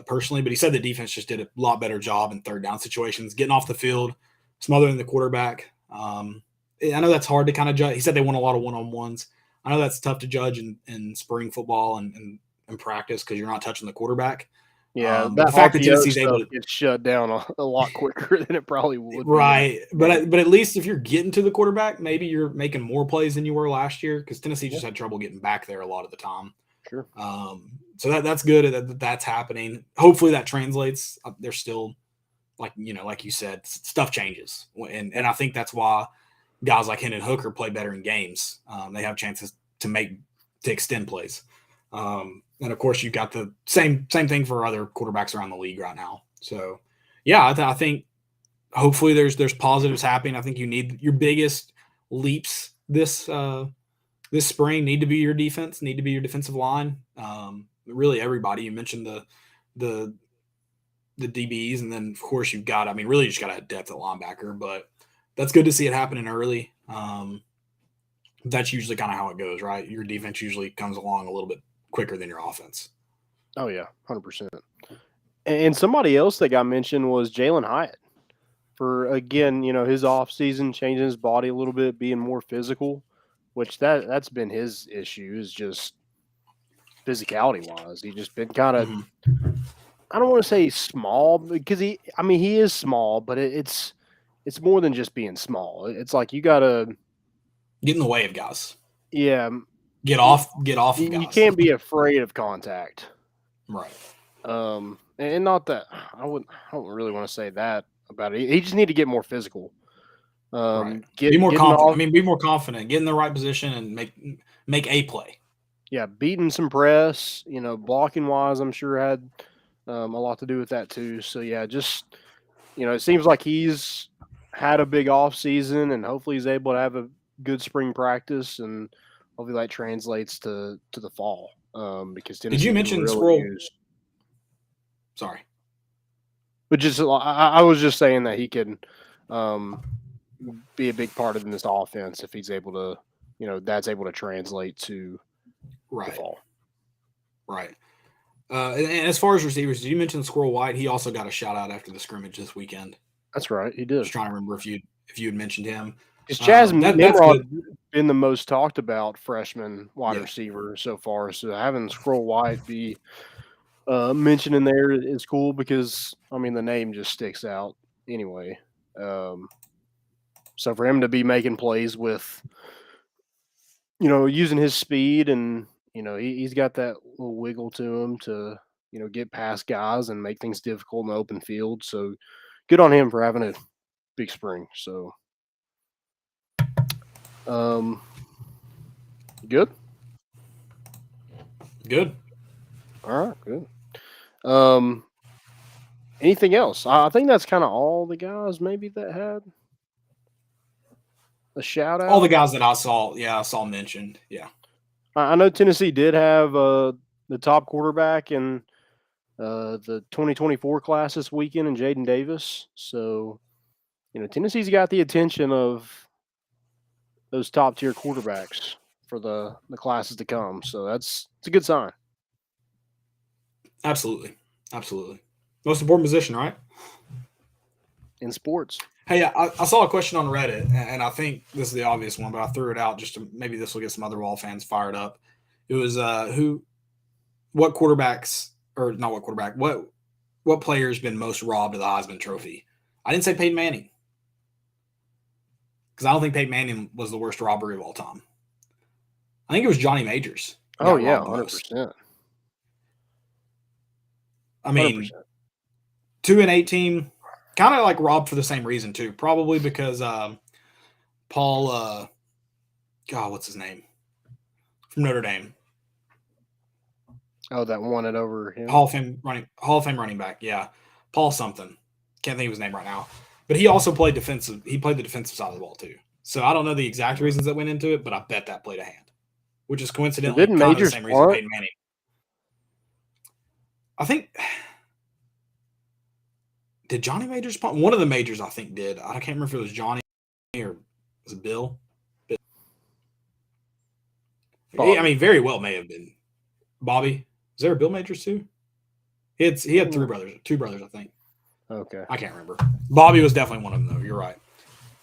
personally, but he said the defense just did a lot better job in third down situations, getting off the field, smothering the quarterback. I know that's hard to kind of judge. He said they won a lot of one-on-ones. I know that's tough to judge in spring football and practice because you're not touching the quarterback. Yeah, the fact that Tennessee's able to get shut down a lot quicker than it probably would. Right, but at least if you're getting to the quarterback, maybe you're making more plays than you were last year because Tennessee just had trouble getting back there a lot of the time. Sure. So that's good that's happening. Hopefully that translates. They're still like you said, stuff changes, and I think that's why guys like Hendon Hooker play better in games. They have chances to extend plays. And of course, you've got the same thing for other quarterbacks around the league right now. So, yeah, I think hopefully there's positives happening. I think you need your biggest leaps this spring need to be your defense, need to be your defensive line. Really, everybody. You mentioned the DBs, and then of course you've got. I mean, really, you just got a depth at linebacker, but that's good to see it happening early. That's usually kind of how it goes, right? Your defense usually comes along a little bit quicker than your offense. Oh, yeah, 100%. And somebody else that got mentioned was Jalen Hyatt for, again, his offseason, changing his body a little bit, being more physical, which that's been his issue is just physicality-wise. He's just been kind of I don't want to say small because he is small, but it's more than just being small. It's like you got to get in the way of guys. Yeah. Get off of guys. You can't be afraid of contact. Right. And not that I don't really want to say that about it. He just need to get more physical. Right. Be more confident. Be more confident. Get in the right position and make a play. Yeah, beating some press, blocking wise, I'm sure had a lot to do with that too. So yeah, just it seems like he's had a big off season, and hopefully he's able to have a good spring practice, and hopefully that translates to the fall. Because Tennessee did you mention really Squirrel? Sorry, but just I was just saying that he can be a big part of this offense if he's able to, that's able to translate to the fall. Right. And as far as receivers, did you mention Squirrel White? He also got a shout out after the scrimmage this weekend. That's right, he did. I was trying to remember if you had mentioned him. Is Chaz Nimrod been the most talked about freshman wide receiver so far? So having Squirrel White be mentioned in there is cool because the name just sticks out anyway. So for him to be making plays with, using his speed and he's got that little wiggle to him to get past guys and make things difficult in the open field. So good on him for having a big spring. So. Good. All right, good. Anything else? I think that's kind of all the guys maybe that had a shout out. All the guys that I saw mentioned. Yeah. I know Tennessee did have the top quarterback in the 2024 class this weekend in Jaden Davis. So, Tennessee's got the attention of those top tier quarterbacks for the classes to come. So it's a good sign. Absolutely. Absolutely. Most important position, right? In sports. Hey, I saw a question on Reddit, and I think this is the obvious one, but I threw it out just to maybe this will get some other Wall fans fired up. It was what quarterbacks, or not what quarterback, what player's been most robbed of the Heisman Trophy? I didn't say Peyton Manning, because I don't think Peyton Manning was the worst robbery of all time. I think it was Johnny Majors. Oh yeah, 100%. I mean, 100%. 2-18, kind of like robbed for the same reason too. Probably because Paul, God, what's his name from Notre Dame? Oh, that won it over him. Hall of Fame running back. Yeah, Paul something. Can't think of his name right now. But he also played defensive. He played the defensive side of the ball too. So I don't know the exact reasons that went into it, but I bet that played a hand. Which is coincidentally Didn't kind of the Majors same reason punt? Peyton Manning. I think did Johnny Majors punt? One of the Majors I think did. I can't remember if it was Johnny or was it Bill. I mean, very well may have been Bobby. Is there a Bill Majors too? He had two brothers, I think. Okay. I can't remember. Bobby was definitely one of them, though. You're right.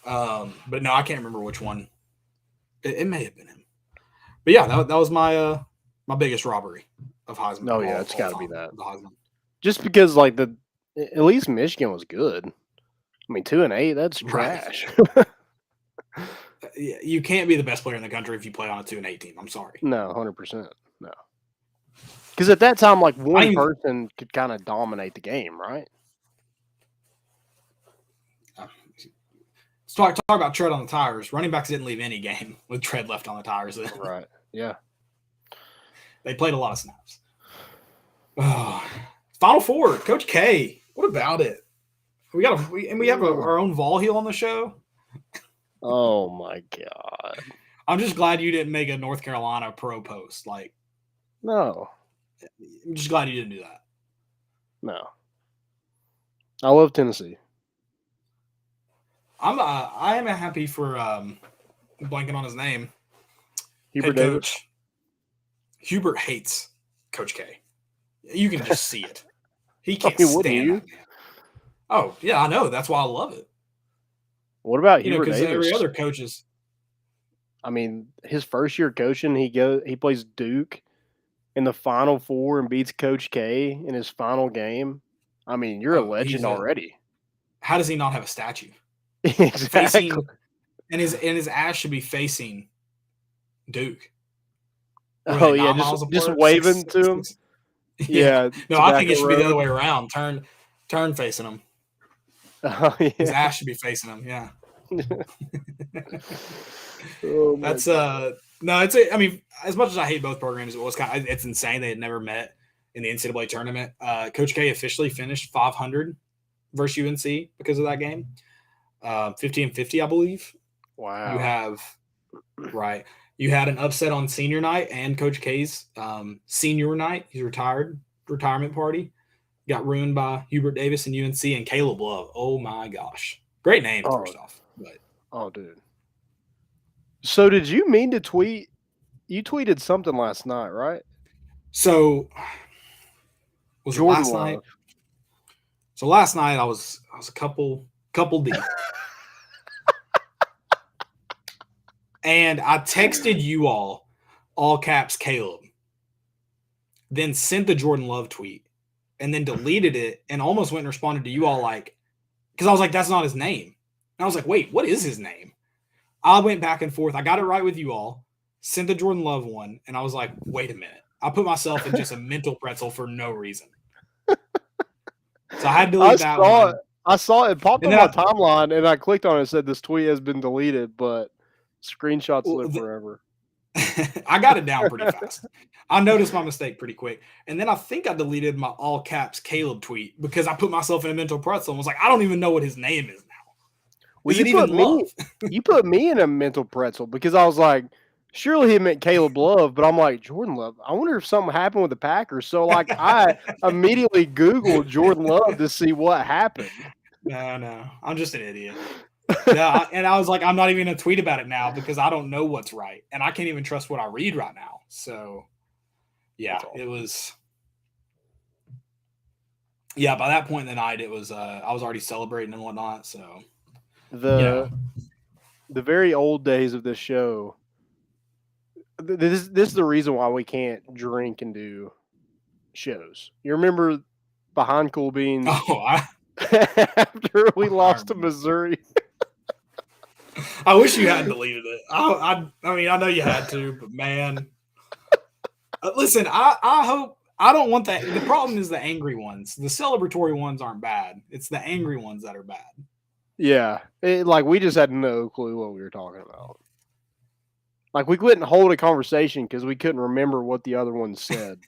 But no, I can't remember which one. It may have been him. But yeah, that was my my biggest robbery of Heisman. Oh yeah, it's got to be that. The Heisman. Just because like at least Michigan was good. I mean, 2-8, that's trash. Right. You can't be the best player in the country if you play on a 2-8 team. I'm sorry. No, 100%. No. Because at that time, like one person could kind of dominate the game, right? Talk about tread on the tires. Running backs didn't leave any game with tread left on the tires. Right. Yeah. They played a lot of snaps. Oh. Final Four, Coach K. What about it? We have our own Vol heel on the show. Oh my God. I'm just glad you didn't make a North Carolina pro post. Like, no. I'm just glad you didn't do that. No. I love Tennessee. I am happy for blanking on his name. Hubert Head coach. Hubert hates Coach K. You can just see it. He can't stand that man. Oh yeah, I know. That's why I love it. What about Hubert because Davis? every other coach is. I mean, his first year coaching, he plays Duke in the Final Four and beats Coach K in his final game. I mean, you're a legend already. How does he not have a statue? Exactly. And his ass should be facing Duke. Oh yeah, just waving to him. Yeah. No, I think it should be the other way around. Turn facing him. Oh yeah. His ass should be facing him. Yeah. That's no. I mean, as much as I hate both programs, it's insane they had never met in the NCAA tournament. Coach K officially finished 500 versus UNC because of that game. 50-50, I believe. Wow. You had an upset on senior night and Coach K's senior night. His retirement party got ruined by Hubert Davis and UNC and Caleb Love. Oh my gosh, great name first off. But dude. So did you mean to tweet? You tweeted something last night, right? So was Jordan it last Love. night? So last night I was a couple deep. And I texted you all caps Caleb, then sent the Jordan Love tweet, and then deleted it and almost went and responded to you all because I was like, that's not his name. And I was like, wait, what is his name? I went back and forth. I got it right with you all, sent the Jordan Love one, and I was like, wait a minute. I put myself in just a mental pretzel for no reason. So I had to delete that one. I saw it popped on my timeline, and I clicked on it and said this tweet has been deleted, but screenshots live forever. I got it down pretty fast. I noticed my mistake pretty quick. And then I think I deleted my all caps Caleb tweet because I put myself in a mental pretzel and was like, I don't even know what his name is now. Well, you put me in a mental pretzel because I was like, surely he meant Caleb Love, but I'm like, Jordan Love. I wonder if something happened with the Packers. So like I immediately Googled Jordan Love to see what happened. No. I'm just an idiot. Yeah, and I was like, I'm not even gonna tweet about it now because I don't know what's right, and I can't even trust what I read right now. So, yeah, it was. Yeah, by that point in the night, it was. I was already celebrating and whatnot. So, The very old days of this show. This is the reason why we can't drink and do shows. You remember behind Cool Beans after we lost to Missouri? I wish you hadn't deleted it. I mean, I know you had to, but man, listen, I hope I don't want that. The problem is the angry ones. The celebratory ones aren't bad. It's the angry ones that are bad. Yeah, like we just had no clue what we were talking about. Like we couldn't hold a conversation because we couldn't remember what the other one said.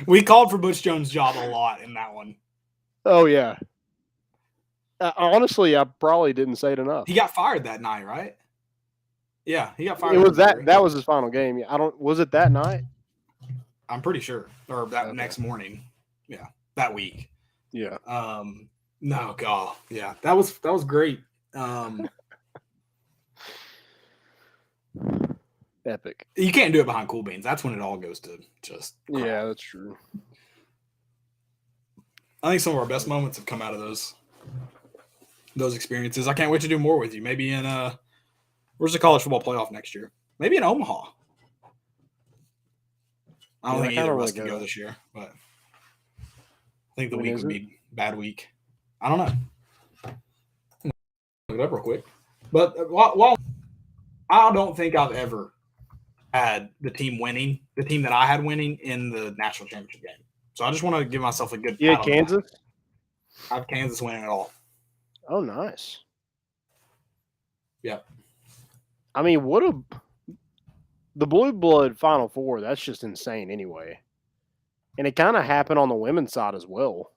We called for Butch Jones' job a lot in that one. Oh yeah. Honestly, I probably didn't say it enough. He got fired that night, right? Yeah, he got fired. It was that was his final game. Was it that night? I'm pretty sure. Or that next morning. Yeah. That week. Yeah. No, God. Yeah. That was great. Epic. You can't do it behind Cool Beans. That's when it all goes to just crap. Yeah, that's true. I think some of our best moments have come out of those experiences. I can't wait to do more with you. Maybe in where's the college football playoff next year? Maybe in Omaha. I don't think either of us can go this year, but I think the week would be a bad week. I don't know. Look it up real quick. But while I don't think I've ever had the team that I had winning in the national championship game. So I just want to give myself a good. Yeah, Kansas. I have Kansas winning it all. Oh, nice. Yep. I mean, the Blue Blood Final Four, that's just insane anyway. And it kind of happened on the women's side as well.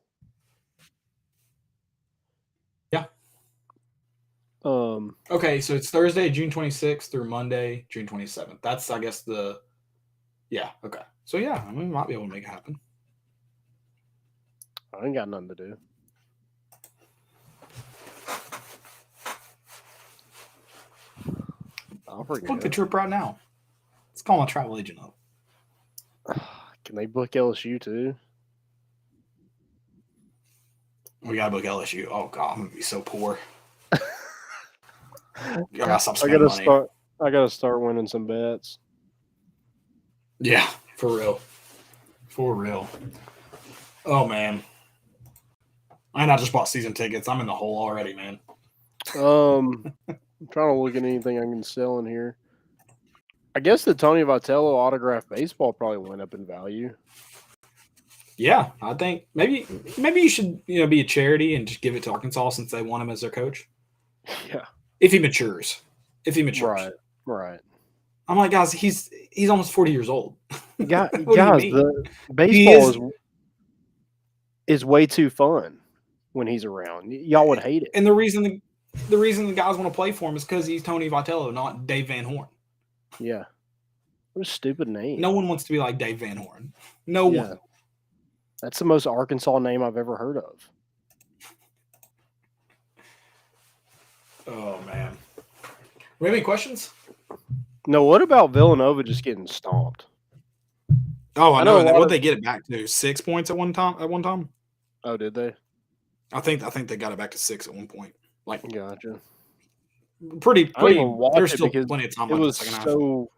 Yeah. Okay, so it's Thursday, June 26th through Monday, June 27th. That's, I guess, yeah, okay. So, yeah, I mean, we might be able to make it happen. I ain't got nothing to do. I'll book the trip right now. Let's call my travel agent up. Can they book LSU too? We gotta book LSU. Oh God, I'm gonna be so poor. I gotta start winning some bets. Yeah, for real. For real. Oh man. And I just bought season tickets. I'm in the hole already, man. I'm trying to look at anything I can sell in here. I guess the Tony Vitello autographed baseball probably went up in value. Yeah, I think maybe you should be a charity and just give it to Arkansas since they want him as their coach. Yeah, if he matures. Right. I'm like, guys, he's almost 40 years old. Guys, the baseball is way too fun when he's around. Y'all would hate it. And the reason the guys want to play for him is because he's Tony Vitello, not Dave Van Horn. Yeah. What a stupid name. No one wants to be like Dave Van Horn. No one. That's the most Arkansas name I've ever heard of. Oh, man. We have any questions? No, what about Villanova just getting stomped? Oh, I know. What'd they get it back to? 6 points at one time? Oh, did they? I think they got it back to 6 at one point. Like, gotcha. Pretty. There's still plenty of time. It was so.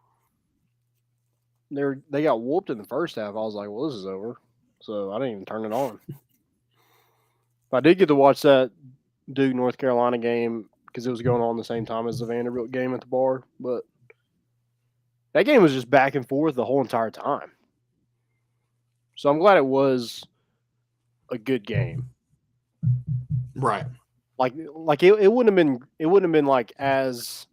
They got whooped in the first half. I was like, well, this is over. So I didn't even turn it on. I did get to watch that Duke North Carolina game because it was going on the same time as the Vanderbilt game at the bar. But that game was just back and forth the whole entire time. So I'm glad it was a good game. Right. Like it wouldn't have been like as,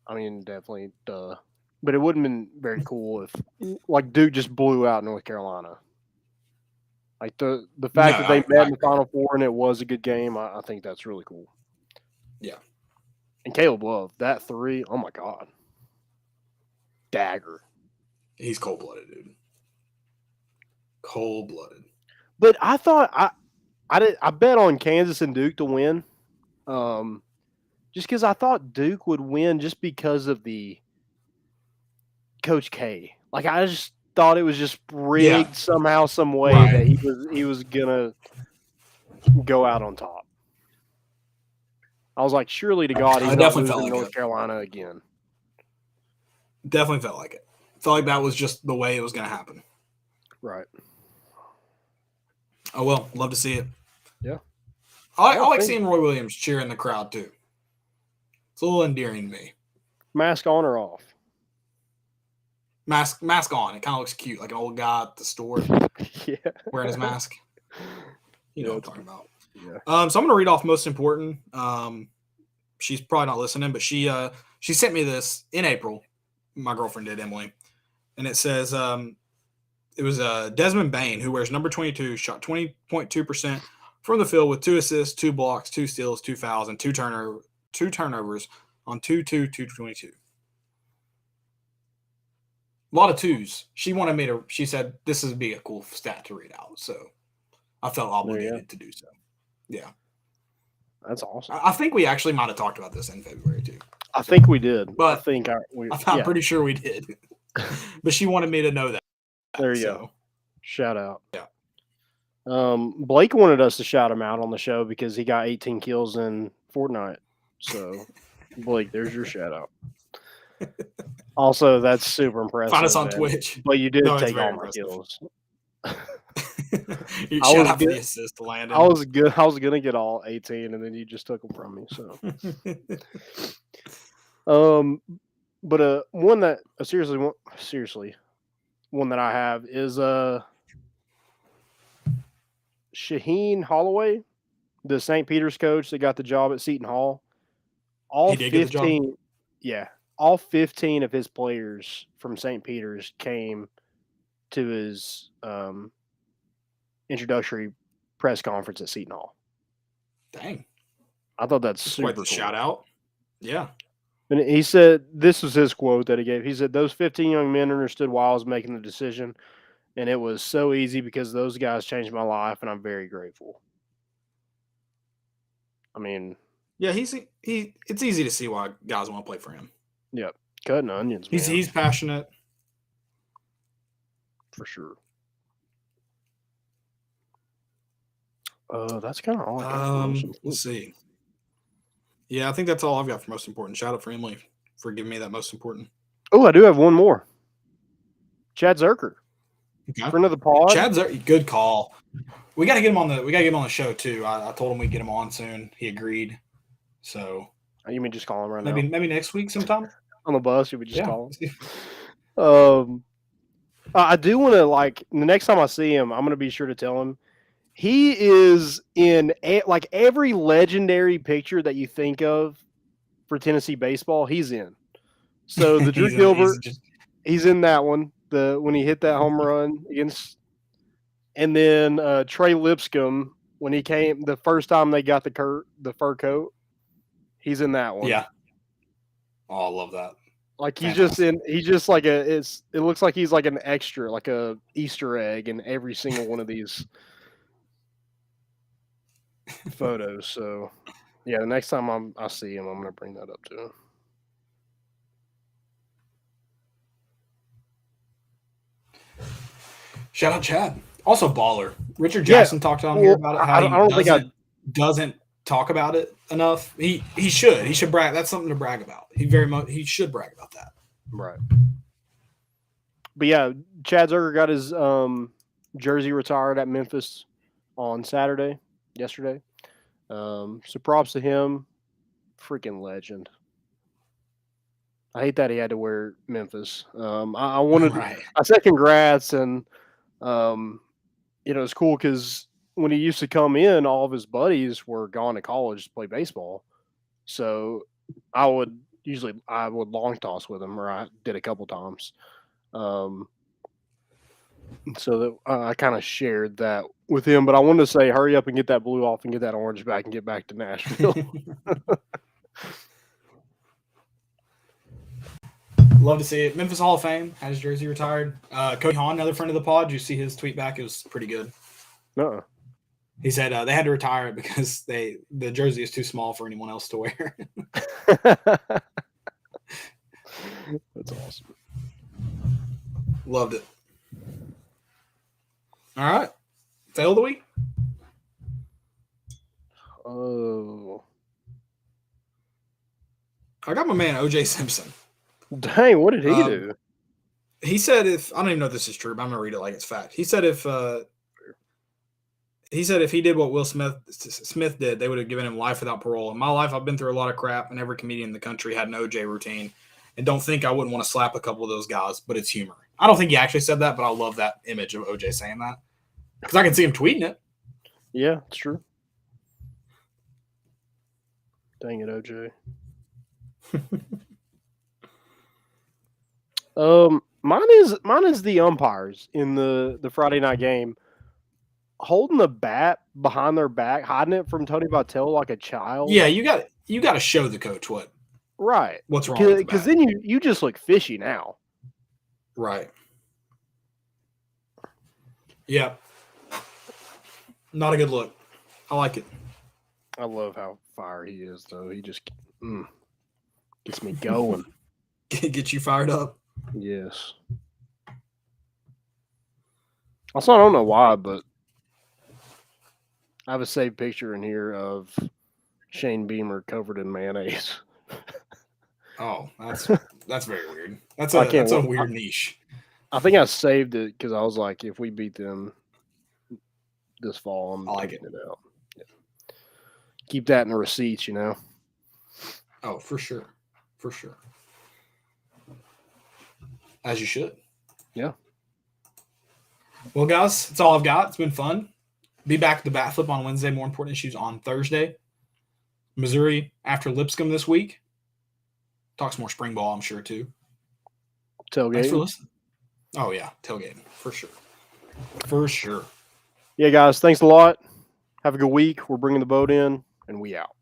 I mean, definitely duh. But it wouldn't have been very cool if like Duke just blew out North Carolina. Like the fact that they met in the Final Four and it was a good game, I think that's really cool. Yeah. And Caleb Love, that 3, oh my God. Dagger. He's cold-blooded, dude. Cold-blooded. But I thought I bet on Kansas and Duke to win. Just because I thought Duke would win just because of the Coach K. Like I just thought it was just rigged somehow, some way that he was gonna go out on top. I was like, surely to God, he's not losing North Carolina again. Definitely felt like it. Felt like that was just the way it was going to happen. Right. Oh, well, love to see it. Yeah. I like seeing Roy Williams cheer in the crowd, too. It's a little endearing to me. Mask on or off? Mask on. It kind of looks cute, like an old guy at the store wearing his mask. You know what I'm talking about. Yeah. So I'm going to read off most important. She's probably not listening, but she sent me this in April. My girlfriend did, Emily. And it says it was Desmond Bain, who wears number 22, shot 20.2% from the field with 2 assists, 2 blocks, 2 steals, 2 fouls, and 2 turnovers on 2-2-2-22. A lot of 2s. She said this would be a cool stat to read out. So I felt obligated to do so. Yeah. That's awesome. I think we actually might have talked about this in February too. I think we did. But I'm pretty sure we did. But she wanted me to know that. There you go. Shout out. Yeah. Blake wanted us to shout him out on the show because he got 18 kills in Fortnite. So, Blake, there's your shout out. Also, that's super impressive. Find us on Twitch. But you did take all my kills. You shout out for the assist to Landon. I was gonna get all 18, and then you just took them from me. So, but one that seriously, one that I have is Shaheen Holloway, the St. Peter's coach that got the job at Seton Hall. All 15 of his players from St. Peter's came to his introductory press conference at Seton Hall. Dang. I thought that's super cool. Shout out. Yeah. And he said, this was his quote that he gave. He said, those 15 young men understood why I was making the decision, and it was so easy because those guys changed my life, and I'm very grateful. I mean, yeah, it's easy to see why guys want to play for him. Yep. Cutting onions, man. He's passionate. For sure. That's kind of all I got. Let's see. Yeah, I think that's all I've got for most important. Shout out for Emily for giving me that most important. Oh, I do have one more. Chad Zerker. Okay. Friend of the pod. Chad Zerker, good call. We gotta get him on the show too. I told him we'd get him on soon. He agreed. So you mean just call him right now? Maybe next week sometime? On the bus, you would just call him. I do want to, the next time I see him, I'm going to be sure to tell him he is in every legendary picture that you think of for Tennessee baseball. He's in. So the Drew Gilbert, he's in that one. When he hit that home run against, and then Trey Lipscomb when he came the first time they got the fur coat. He's in that one. Yeah. Oh, I love that. Like it looks like he's like an extra, like a Easter egg in every single one of these photos. So yeah, the next time I see him, I'm gonna bring that up to him. Shout out Chad. Also baller. Richard Jackson talked on here about it. How he doesn't talk about it enough. He should. He should brag. That's something to brag about. He should brag about that. Right. But yeah, Chad Zerker got his jersey retired at Memphis on yesterday. So props to him. Freaking legend. I hate that he had to wear Memphis. I said congrats, and it's cool because when he used to come in, all of his buddies were gone to college to play baseball. So I would long toss with him, or I did a couple times. So that I kind of shared that with him, but I wanted to say, hurry up and get that blue off and get that orange back and get back to Nashville. Love to see it. Memphis Hall of Fame had his jersey retired. Cody Hahn, another friend of the pod. Did you see his tweet back? It was pretty good. No. He said they had to retire it because the jersey is too small for anyone else to wear. That's awesome. Loved it. All right. Fail of the week. Oh. I got my man OJ Simpson. Dang, what did he do? He said I don't even know if this is true, but I'm gonna read it like it's fact. He said if he did what Will Smith did, they would have given him life without parole. In my life, I've been through a lot of crap, and every comedian in the country had an OJ routine. And don't think I wouldn't want to slap a couple of those guys, but it's humor. I don't think he actually said that, but I love that image of OJ saying that because I can see him tweeting it. Yeah, it's true. Dang it, OJ. Mine is the umpires in the Friday night game holding the bat behind their back, hiding it from Tony Vitello like a child. Yeah, you got to show the coach what's wrong because then you just look fishy now. Right. Yeah. Not a good look. I like it. I love how fire he is, though. He just gets me going. Get you fired up. Yes. Also, I don't know why, but I have a saved picture in here of Shane Beamer covered in mayonnaise. Oh, that's very weird. That's a weird niche. I think I saved it because I was like, if we beat them this fall, I'm taking it out. Yeah. Keep that in the receipts, you know. Oh, for sure. For sure. As you should. Yeah. Well, guys, that's all I've got. It's been fun. Be back at the bat flip on Wednesday. More important issues on Thursday. Missouri after Lipscomb this week. Talk some more spring ball, I'm sure, too. Tailgate. Thanks for listening. Oh, yeah. Tailgating. For sure. For sure. Yeah, guys. Thanks a lot. Have a good week. We're bringing the boat in, and we out.